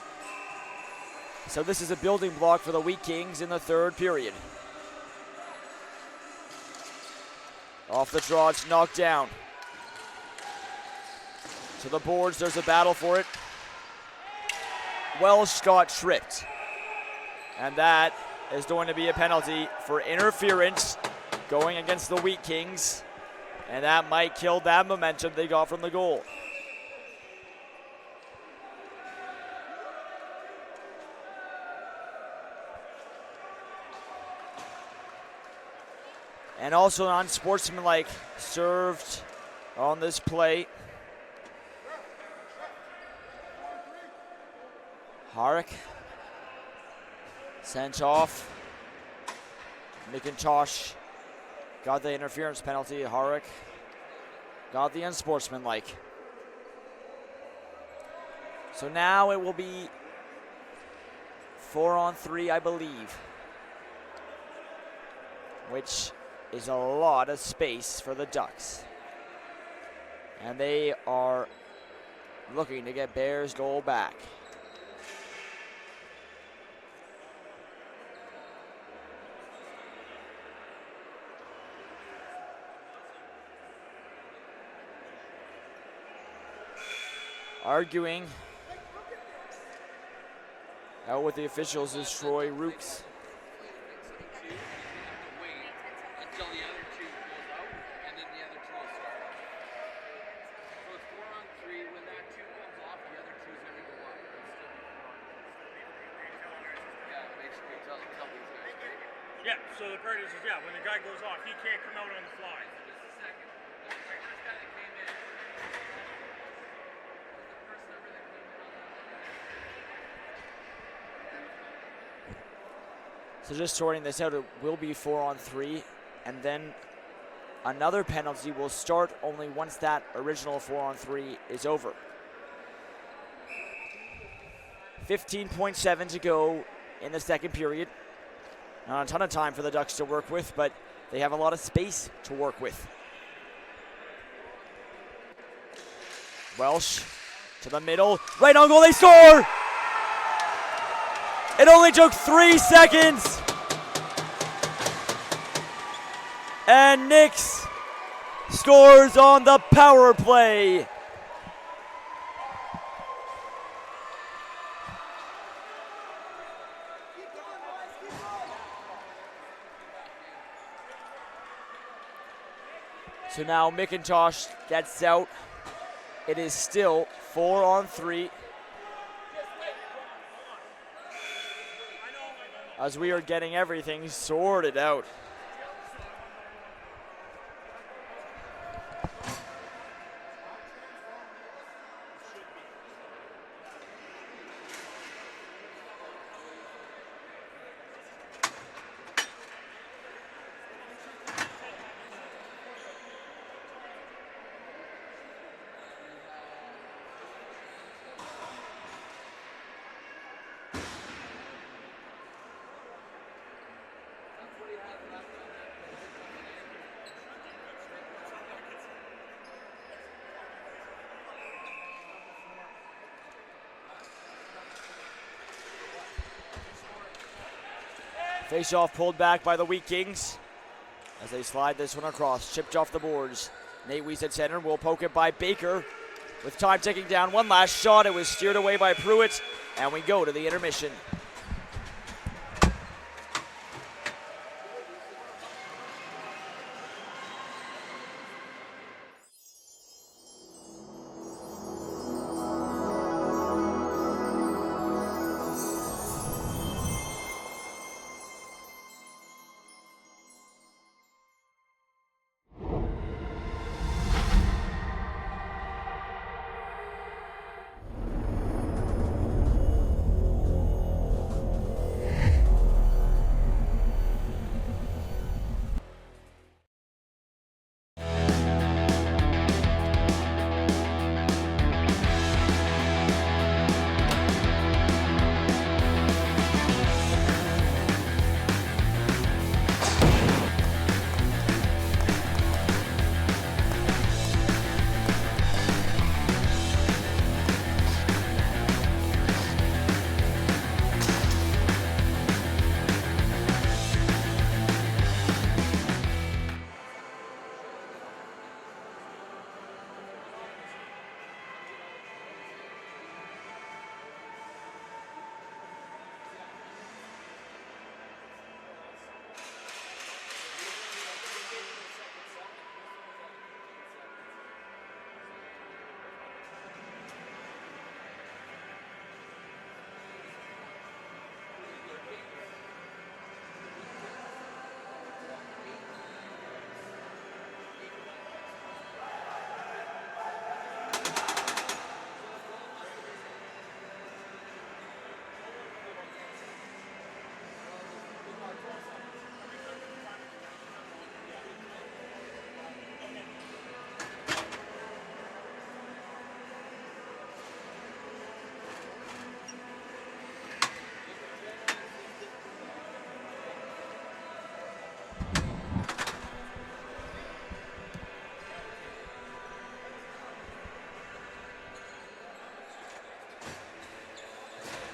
So this is a building block for the Wheat Kings in the third period. Off the draw, it's knocked down. To the boards, there's a battle for it. Welsh got tripped. And that is going to be a penalty for interference going against the Wheat Kings. And that might kill that momentum they got from the goal. And also unsportsmanlike served on this play. Harrick sent off. McIntosh got the interference penalty. Harrick got the unsportsmanlike. So now it will be 4-on-3, I believe, which is a lot of space for the Ducks. And they are looking to get Bears' goal back. Arguing out with the officials is Troy Rooks. Until the other two goes out, and then the other two will start. So it's 4-on-3. When that two comes off, the other two's going to go up. Yeah, basically tell these guys. Yeah, so the part is, yeah, when the guy goes off, he can't come out on the fly. Just a second. So just sorting this out, it will be 4-on-3, and then another penalty will start only once that original 4-on-3 is over. 15.7 to go in the second period. Not a ton of time for the Ducks to work with, but they have a lot of space to work with. Welsh to the middle, right on goal, they score! It only took 3 seconds. And Nix scores on the power play. So now McIntosh gets out. It is still 4-on-3. As we are getting everything sorted out. Face-off pulled back by the Wheat Kings as they slide this one across. Chipped off the boards. Nate Weiss at center will poke it by Baker. With time ticking down, one last shot. It was steered away by Pruitt, and we go to the intermission.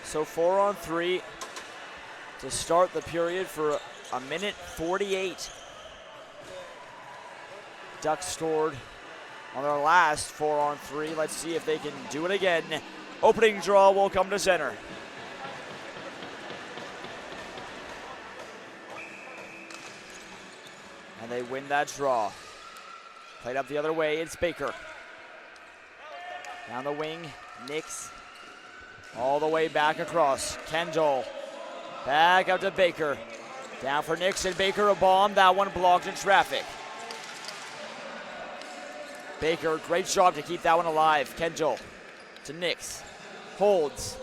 So 4-on-3 to start the period for a minute 48. Ducks scored on their last 4-on-3. Let's see if they can do it again. Opening draw will come to center. And they win that draw. Played up the other way, it's Baker. Down the wing, Nix. All the way back across. Kendall. Back out to Baker. Down for Nix and Baker, a bomb. That one blocked in traffic. Baker, great job to keep that one alive. Kendall to Nix. Holds.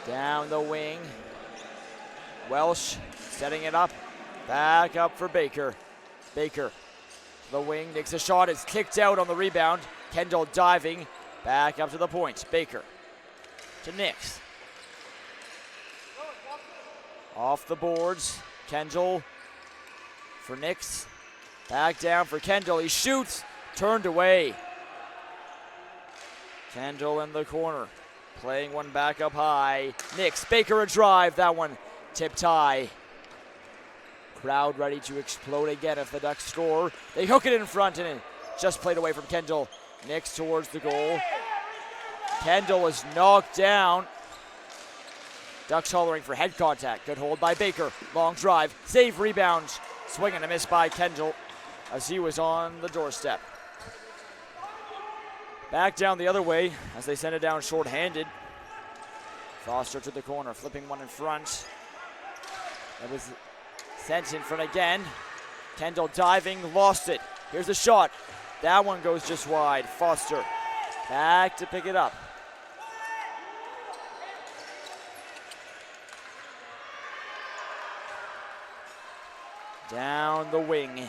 Down the wing. Welsh setting it up. Back up for Baker. Baker, the wing, takes a shot. It's kicked out on the rebound. Kendall diving. Back up to the point. Baker to Nix. Off the boards. Kendall for Nix. Back down for Kendall. He shoots. Turned away. Kendall in the corner. Playing one back up high. Nix. Baker a drive. That one tipped high. Crowd ready to explode again if the Ducks score. They hook it in front and it just played away from Kendall. Nix towards the goal. Kendall is knocked down. Ducks hollering for head contact. Good hold by Baker. Long drive. Save, rebound. Swing and a miss by Kendall as he was on the doorstep. Back down the other way as they send it down short-handed. Foster to the corner, flipping one in front. That was sent in front again. Kendall diving, lost it. Here's the shot. That one goes just wide. Foster back to pick it up. Down the wing.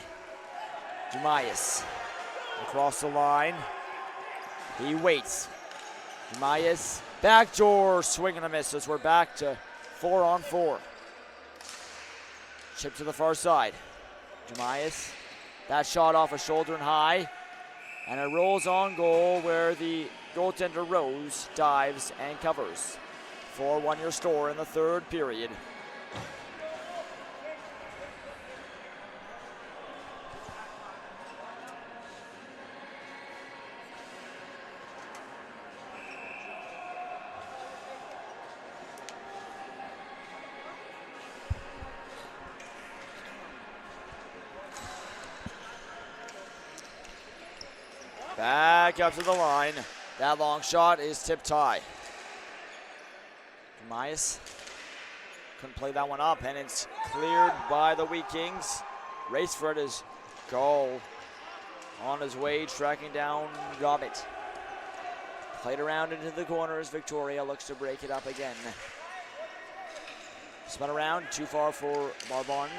Jemias across the line. He waits. Jemias, backdoor swing and a miss as we're back to 4-on-4. Chip to the far side. Jemias, that shot off a shoulder and high. And it rolls on goal where the goaltender Rose dives and covers. 4-1 your score in the third period. Back up to the line. That long shot is tipped high. Jemias couldn't play that one up, and it's cleared by the Wheat Kings. Race for it is goal. On his way, tracking down Gobbett. Played around into the corner as Victoria looks to break it up again. Spun around, too far for Barbon.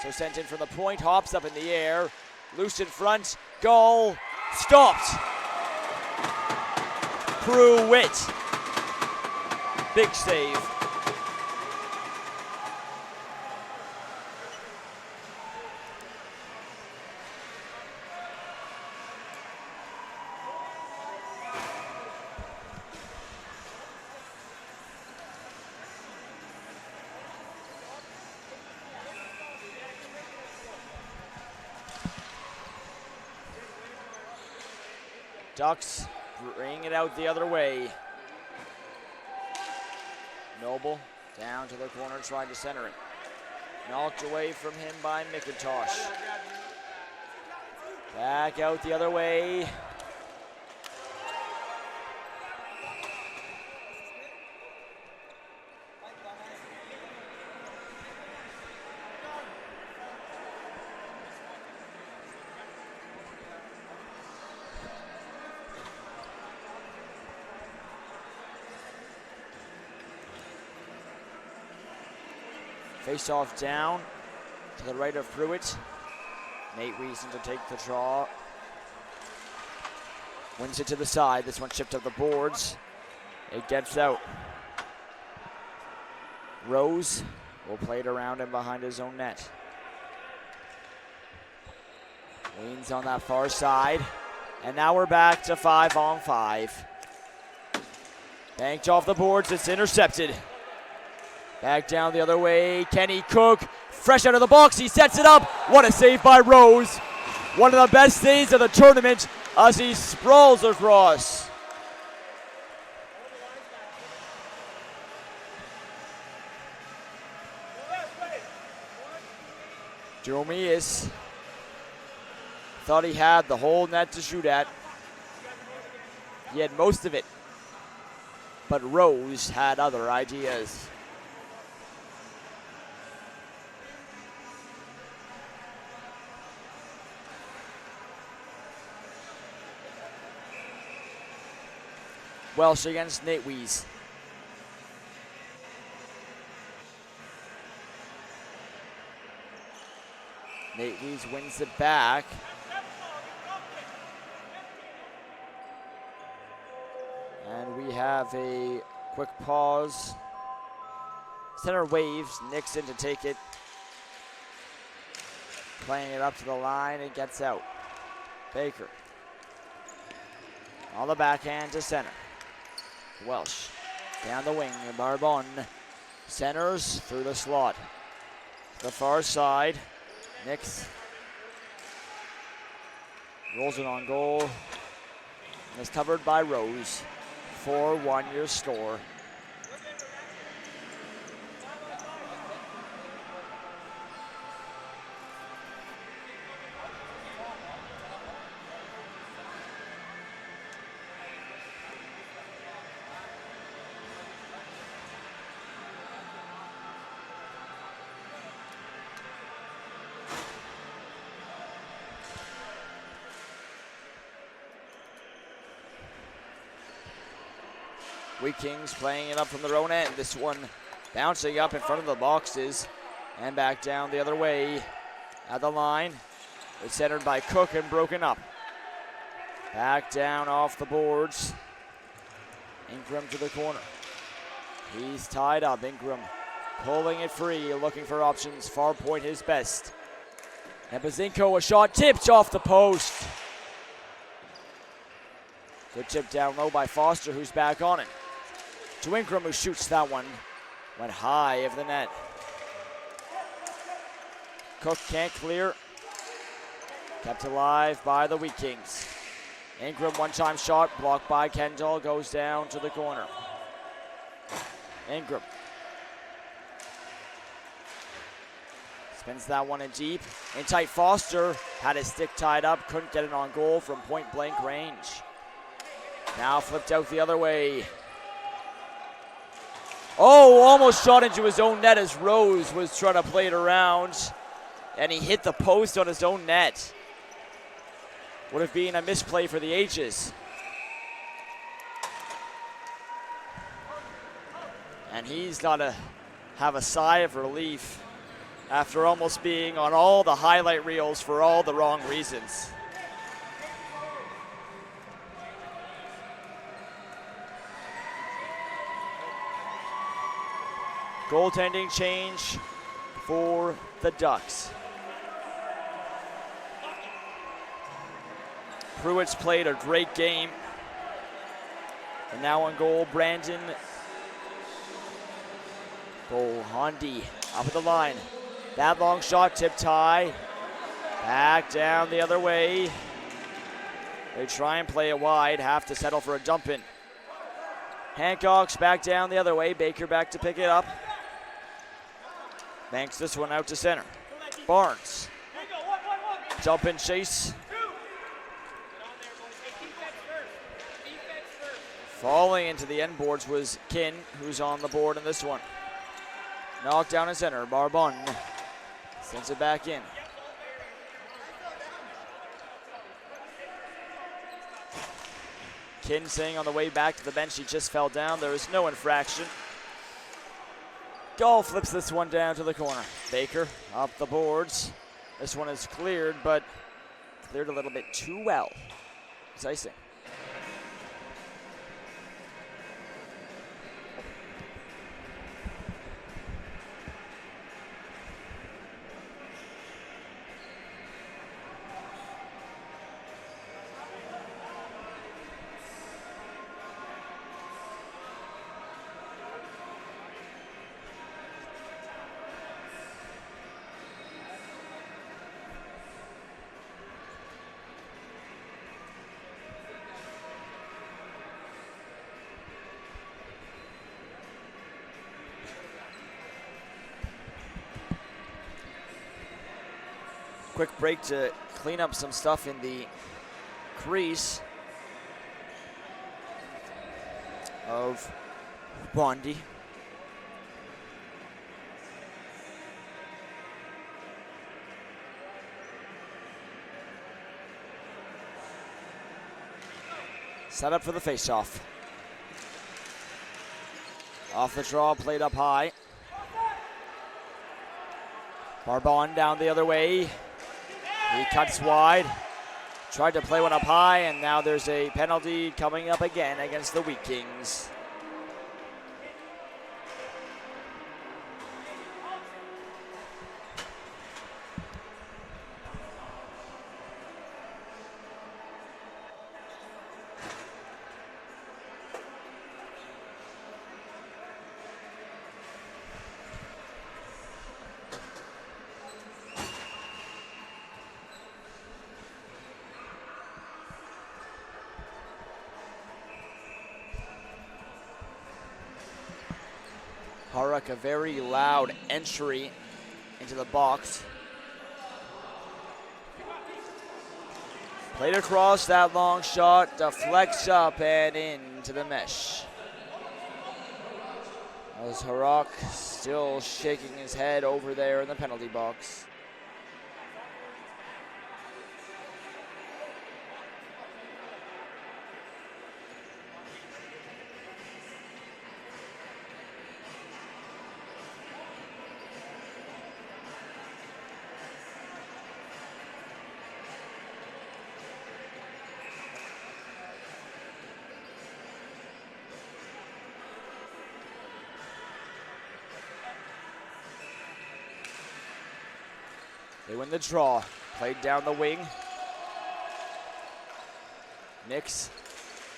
So sent in from the point, hops up in the air. Loose in front, goal. Stopped. Pruitt. Big save. Ducks bring it out the other way. Noble down to the corner, trying to center it. Knocked away from him by McIntosh. Back out the other way. Face off down to the right of Pruitt. Nate Wiesen to take the draw. Wins it to the side. This one chipped up the boards. It gets out. Rose will play it around him behind his own net. Wiens on that far side. And now we're back to 5-on-5. Banked off the boards. It's intercepted. Back down the other way, Kenny Cook, fresh out of the box, he sets it up. What a save by Rose. One of the best saves of the tournament as he sprawls across. Jemias thought he had the whole net to shoot at. He had most of it, but Rose had other ideas. Welsh against Nate Wies. Nate Lees wins it back. And we have a quick pause. Center waves, Nixon to take it. Playing it up to the line, it gets out. Baker. On the backhand to center. Welsh down the wing, Barbon centers through the slot. The far side, Nix rolls it on goal. And is covered by Rose. 4-1 your score. Wheat Kings playing it up from their own end. This one bouncing up in front of the boxes and back down the other way at the line. It's centered by Cook and broken up. Back down off the boards. Ingram to the corner. He's tied up. Ingram pulling it free, looking for options. Far point his best. And Bazinko, a shot tipped off the post. Good chip down low by Foster, who's back on it. To Ingram, who shoots that one. Went high of the net. Cook can't clear. Kept alive by the Wheat Kings. Ingram, one-time shot, blocked by Kendall, goes down to the corner. Ingram. Spins that one in deep. In tight, Foster had his stick tied up, couldn't get it on goal from point-blank range. Now flipped out the other way. Oh, almost shot into his own net as Rose was trying to play it around. And he hit the post on his own net. Would have been a misplay for the H's. And he's got to have a sigh of relief after almost being on all the highlight reels for all the wrong reasons. Goaltending change for the Ducks. Pruitt's played a great game. And now on goal, Brandon Bolhandi up at the line. That long shot tipped high. Back down the other way. They try and play it wide, have to settle for a dump in. Hancock's back down the other way. Baker back to pick it up. Banks this one out to center. Barnes. Dump and chase. Falling into the end boards was Kin, who's on the board in this one. Knocked down in center. Barbon sends it back in. Kin saying on the way back to the bench he just fell down. There is no infraction. Gall flips this one down to the corner. Baker up the boards. This one is cleared, but cleared a little bit too well. It's icing. Quick break to clean up some stuff in the crease of Bondi. Set up for the face-off. Off the draw, played up high. Barbon down the other way. He cuts wide. Tried to play one up high, and now there's a penalty coming up again against the Wheat Kings. Harak, a very loud entry into the box. Played across that long shot, deflects up and into the mesh. As Harak still shaking his head over there in the penalty box. They win the draw. Played down the wing. Nix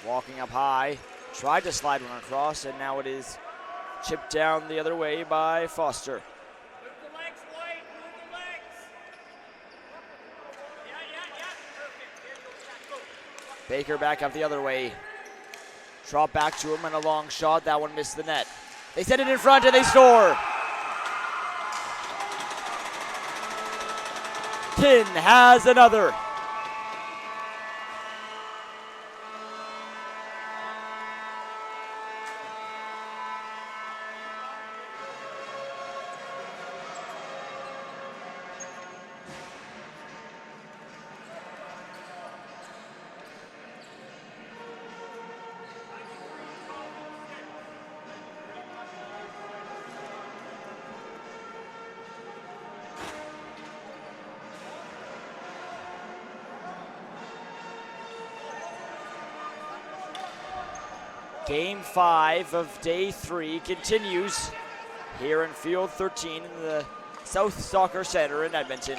walking up high. Tried to slide one across, and now it is chipped down the other way by Foster. Move the legs, White. Move the legs. Yeah. Perfect. Here you go. Baker back up the other way. Drop back to him and a long shot. That one missed the net. They send it in front and they score. Kin has another. Game 5 of day 3 continues here in Field 13 in the South Soccer Center in Edmonton.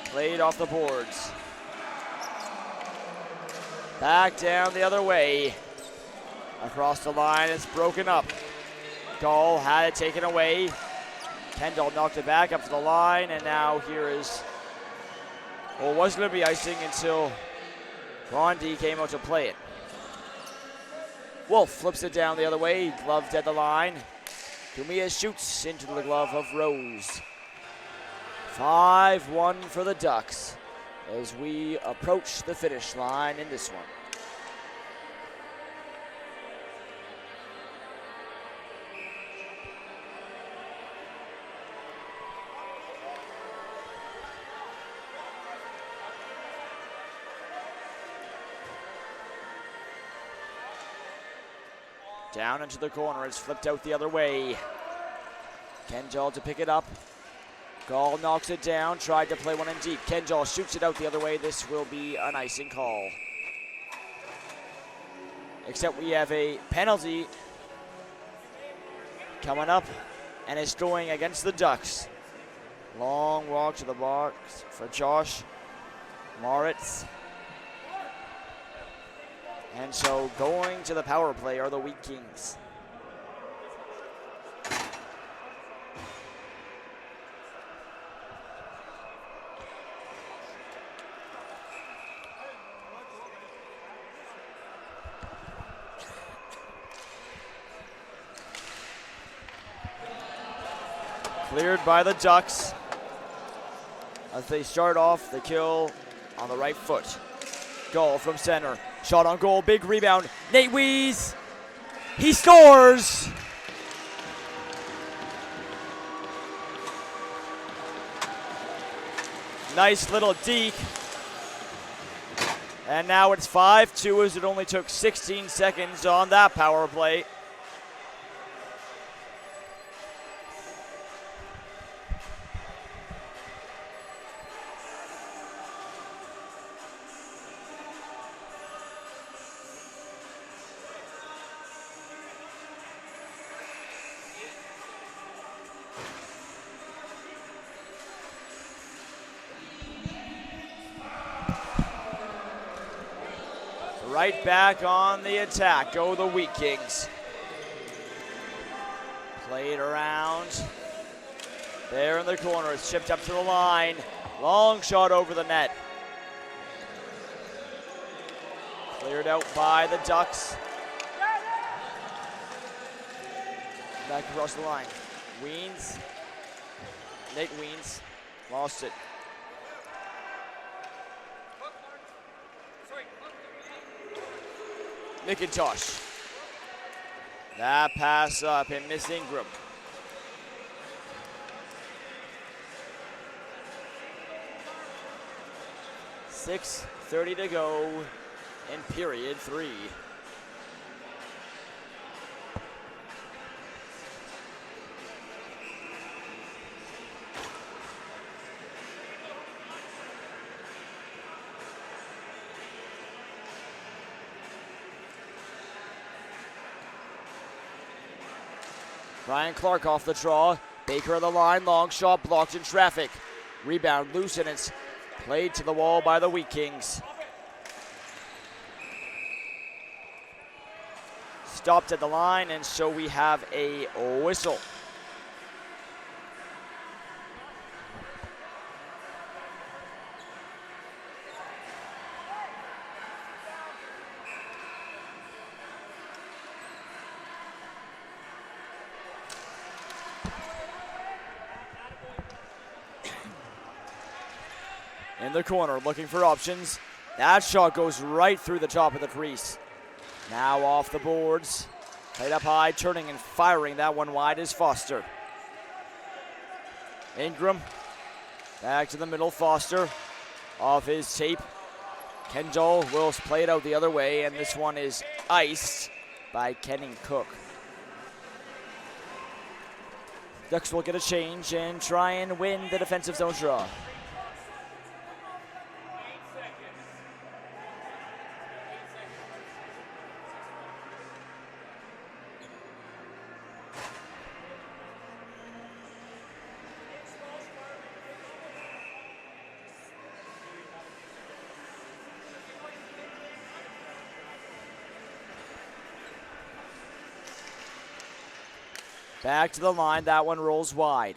Played off the boards. Back down the other way. Across the line, it's broken up. Gall had it taken away. Kendall knocked it back up to the line, and now here is, well, it was going to be icing until Rondi came out to play it. Wolf flips it down the other way, gloved at the line. Dumia shoots into the glove of Rose. 5-1 for the Ducks as we approach the finish line in this one. Down into the corner, it's flipped out the other way. Kendall to pick it up. Gall knocks it down, tried to play one in deep. Kendall shoots it out the other way. This will be an icing call. Except we have a penalty coming up, and it's going against the Ducks. Long walk to the box for Josh Moritz. And so going to the power play are the Wheat Kings. Cleared by the Ducks as they start off the kill on the right foot. Goal from center. Shot on goal, big rebound. Nate Wees, he scores! Nice little deke. And now it's 5-2 as it only took 16 seconds on that power play. right back on the attack. Go the Wheat Kings. Played around. There in the corner. It's chipped up to the line. Long shot over the net. Cleared out by the Ducks. Back across the line. Weens. Nate Weens lost it. McIntosh. That pass up and Miss Ingram. .6:30 to go in period 3. Ryan Clark off the draw. Baker on the line, long shot blocked in traffic. Rebound loose and it's played to the wall by the Wheat Kings. Stopped at the line, and so we have a whistle. In the corner, looking for options. That shot goes right through the top of the crease. Now off the boards. Played up high, turning and firing that one wide is Foster. Ingram, back to the middle, Foster. Off his tape. Kendall will play it out the other way, and this one is iced by Kenny Cook. Ducks will get a change and try and win the defensive zone draw. Back to the line, that one rolls wide.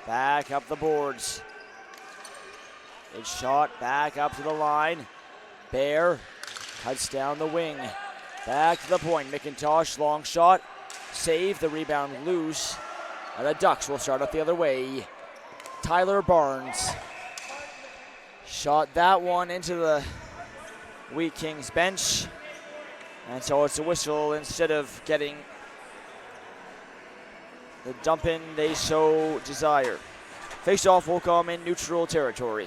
Back up the boards. It's shot back up to the line. Bear cuts down the wing. Back to the point, McIntosh, long shot. Save, the rebound loose. And the Ducks will start up the other way. Tyler Barnes shot that one into the Wheat Kings bench. And so it's a whistle instead of getting the dump in they so desire. Face-off will come in neutral territory.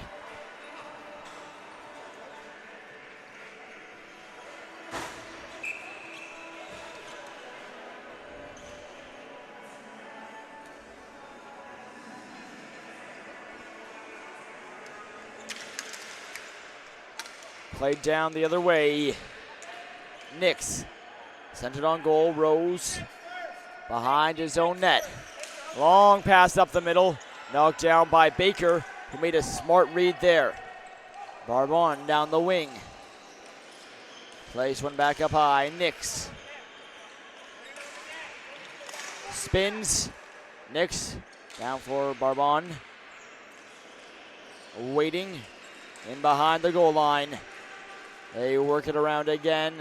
Played down the other way. Nix sent it on goal. Rose behind his own net. Long pass up the middle. Knocked down by Baker, who made a smart read there. Barbon down the wing. Plays one back up high. Nix spins. Nix down for Barbon. Waiting in behind the goal line. They work it around again.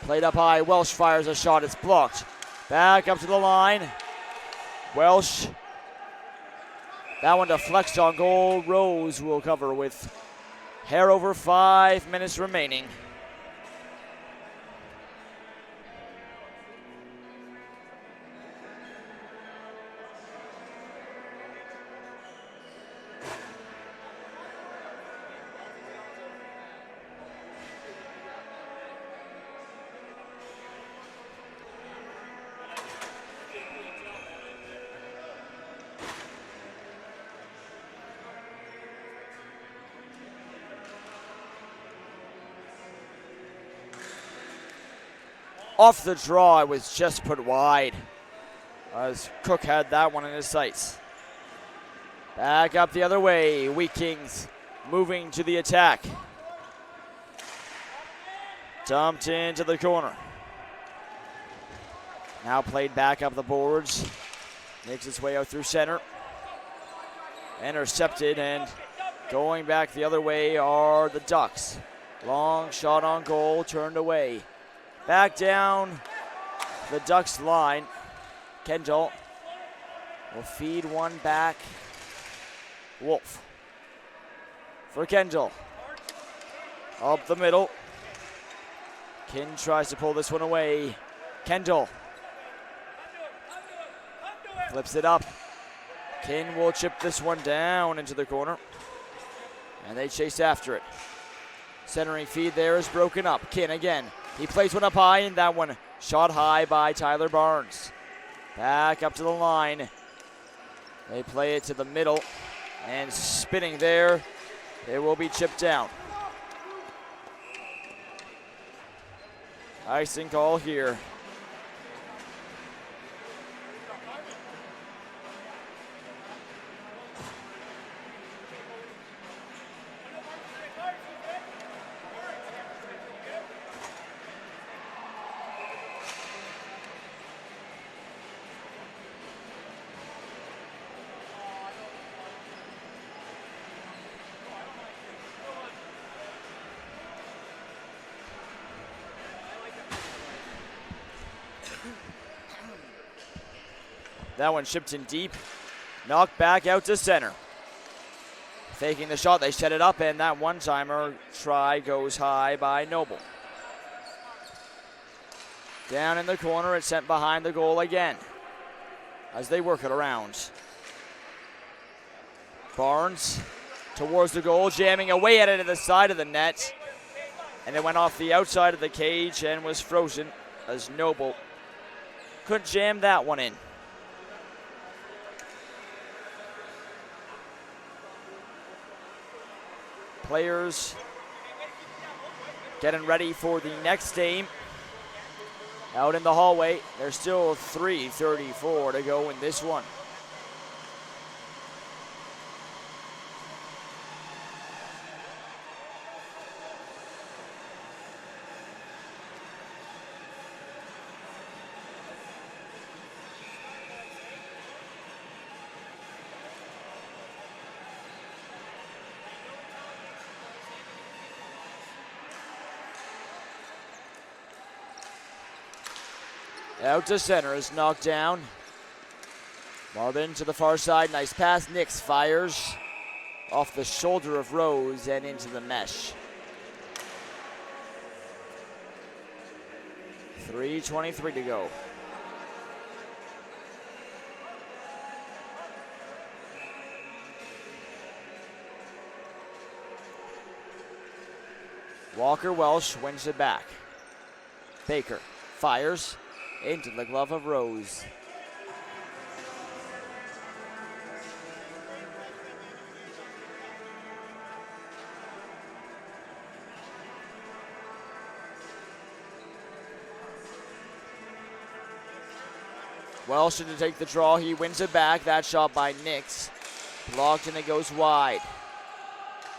Played up high. Welsh fires a shot. It's blocked. Back up to the line. Welsh. That one deflects on goal. Rose will cover with hair over 5 minutes remaining. Off the draw, it was just put wide, as Cook had that one in his sights. Back up the other way, Wheat Kings moving to the attack. Dumped into the corner. Now played back up the boards. Makes its way out through center. Intercepted, and going back the other way are the Ducks. Long shot on goal, turned away. Back down the Ducks line. Kendall will feed one back. Wolf for Kendall. Up the middle. Kin tries to pull this one away. Kendall flips it up. Kin will chip this one down into the corner, and they chase after it. Centering feed there is broken up. Kin again. He plays one up high, and that one shot high by Tyler Barnes. Back up to the line. They play it to the middle, and spinning there, it will be chipped down. Icing call here. That one shipped in deep. Knocked back out to center. Faking the shot, they set it up, and that one-timer try goes high by Noble. Down in the corner, it's sent behind the goal again as they work it around. Barnes towards the goal, jamming away at it at the side of the net, and it went off the outside of the cage and was frozen as Noble couldn't jam that one in. Players getting ready for the next game. Out in the hallway, there's still 3:34 to go in this one. Out to center is knocked down. Marvin to the far side, nice pass. Nix fires off the shoulder of Rose and into the mesh. 3:23 to go. Walker Welsh wins it back. Baker fires into the glove of Rose. Welsh to take the draw. He wins it back. That shot by Nix. Blocked, and it goes wide.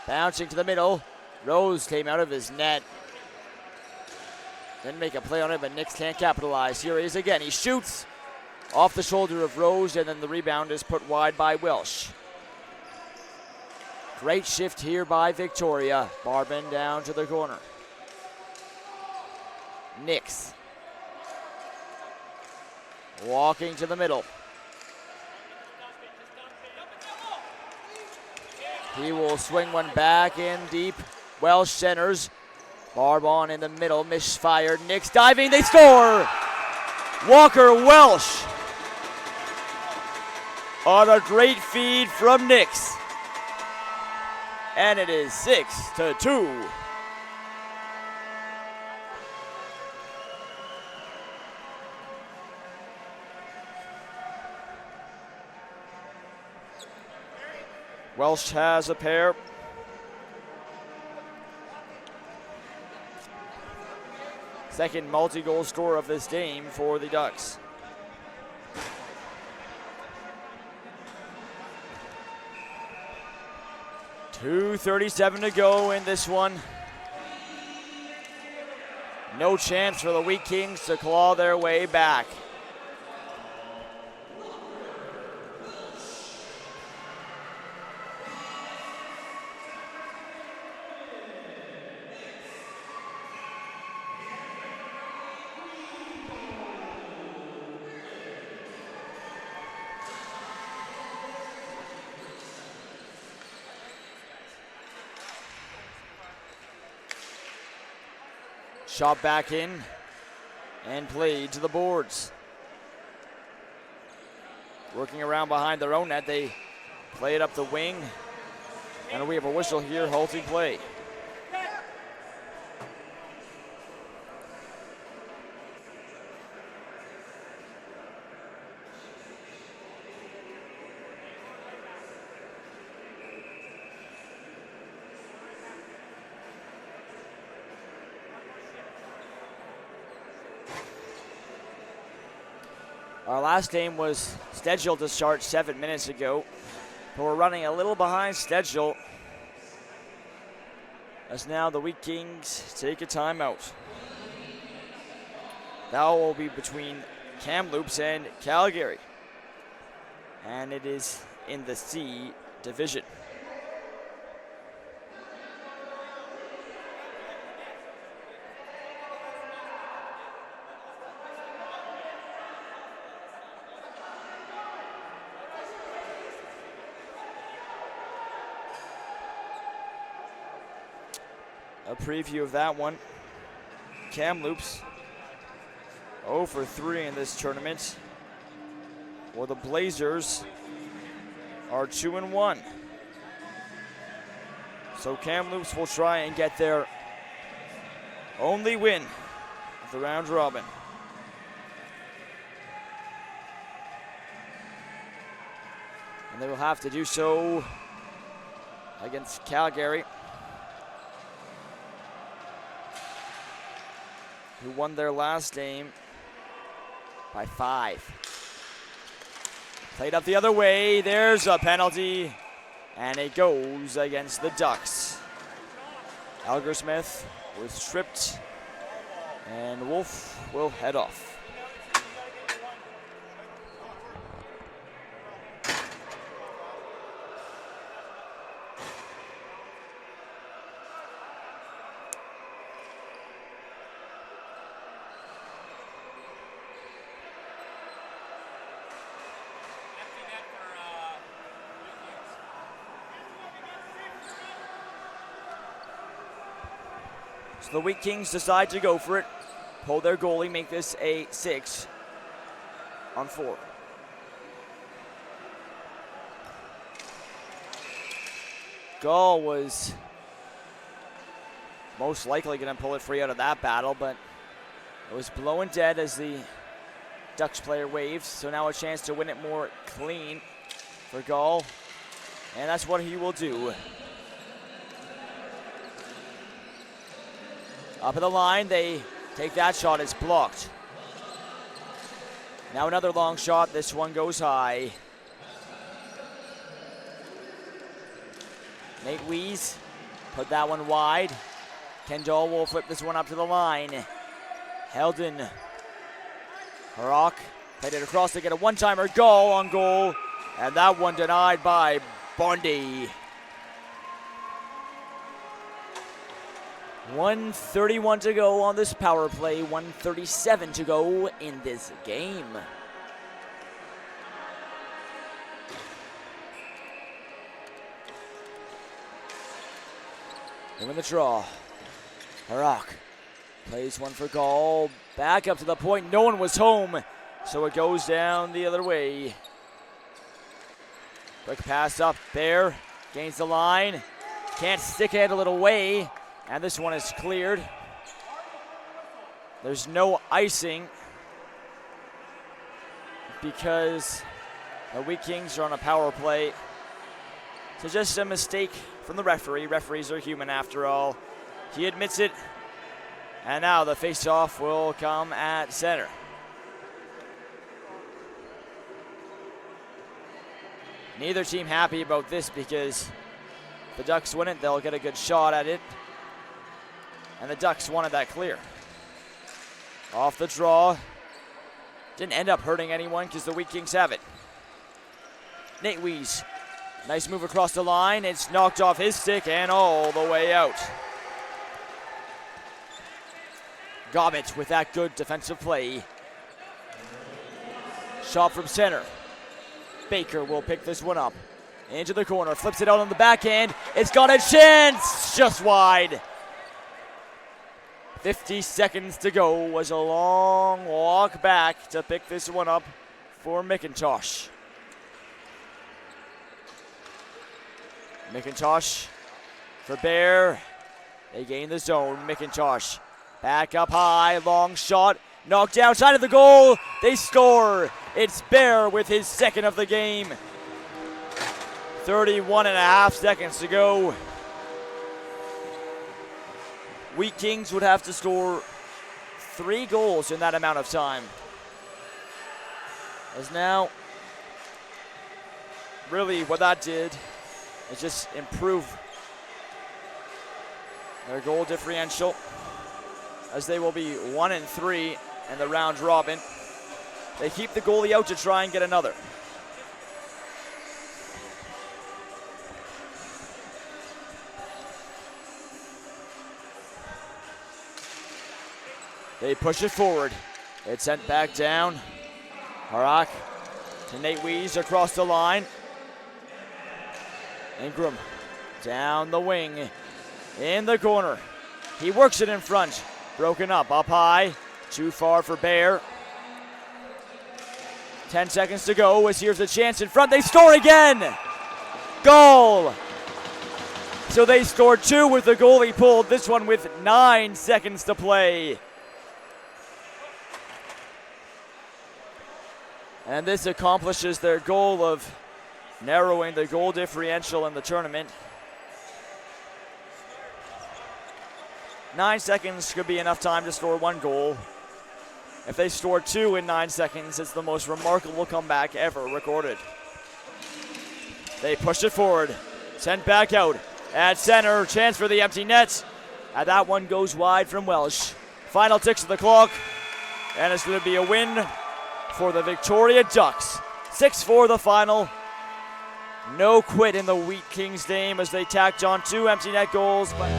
Bouncing to the middle. Rose came out of his net. Didn't make a play on it, but Nix can't capitalize. Here he is again. He shoots off the shoulder of Rose, and then the rebound is put wide by Welsh. Great shift here by Victoria. Barbin down to the corner. Nix walking to the middle. He will swing one back in deep. Welsh centers. Barbon in the middle, misfired. Nix diving, they score! Walker Welsh on a great feed from Nix. And it is 6-2. Welsh has a pair. Second multi-goal scorer of this game for the Ducks. 2:37 to go in this one. No chance for the Wheat Kings to claw their way back. Shot back in and played to the boards. Working around behind their own net, they play it up the wing. And we have a whistle here, halting play. Our last game was scheduled to start 7 minutes ago, but we're running a little behind schedule as now the Wheat Kings take a timeout. That will be between Kamloops and Calgary, and it is in the C division. A preview of that one. Kamloops 0 for 3 in this tournament, while the Blazers are 2-1. So Kamloops will try and get their only win of the round robin. And they will have to do so against Calgary, who won their last game by 5. Played up the other way. There's a penalty, and it goes against the Ducks. Algersmith was tripped, and Wolf will head off. So the Wheat Kings decide to go for it, pull their goalie, make this a 6-on-4. Gall was most likely going to pull it free out of that battle, but it was blowing dead as the Ducks player waves. So now a chance to win it more clean for Gall, and that's what he will do. Up at the line, they take that shot, it's blocked. Now another long shot, this one goes high. Nate Wees put that one wide. Kendall will flip this one up to the line. Heldon. Harak played it across to get a one-timer. Gall on goal, and that one denied by Bondi. 1:31 to go on this power play, 1:37 to go in this game. They win the draw. Harak plays one for Gall, back up to the point, no one was home, so it goes down the other way. Quick pass up there, gains the line, can't stick handle it away. And this one is cleared. There's no icing because the Wheat Kings are on a power play. So just a mistake from the referee. Referees are human after all. He admits it. And now the face-off will come at center. Neither team happy about this because the Ducks win it, they'll get a good shot at it. And the Ducks wanted that clear. Off the draw. Didn't end up hurting anyone because the Wheat Kings have it. Nate Wees, nice move across the line. It's knocked off his stick and all the way out. Gobbett with that good defensive play. Shot from center. Baker will pick this one up. Into the corner, flips it out on the backhand. It's got a chance, just wide. 50 seconds to go. Was a long walk back to pick this one up for McIntosh. McIntosh for Bear. They gain the zone. McIntosh back up high, long shot, knocked outside of the goal. They score. It's Bear with his second of the game. 31 and a half seconds to go. Wheat Kings would have to score 3 goals in that amount of time. As now, really what that did is just improve their goal differential, as they will be 1-3 in the round robin. They keep the goalie out to try and get another. They push it forward. It's sent back down. Harak to Nate Wees across the line. Ingram down the wing in the corner. He works it in front. Broken up high. Too far for Bear. 10 seconds to go as here's a chance in front. They score again. Goal. So they scored 2 with the goalie pulled. This one with 9 seconds to play. And this accomplishes their goal of narrowing the goal differential in the tournament. 9 seconds could be enough time to score 1 goal. If they score 2 in 9 seconds, it's the most remarkable comeback ever recorded. They push it forward, sent back out at center, chance for the empty net. And that one goes wide from Welsh. Final ticks of the clock, and it's going to be a win for the Victoria Ducks. 6-4 the final. No quit in the Wheat Kings game as they tacked on 2 empty net goals. But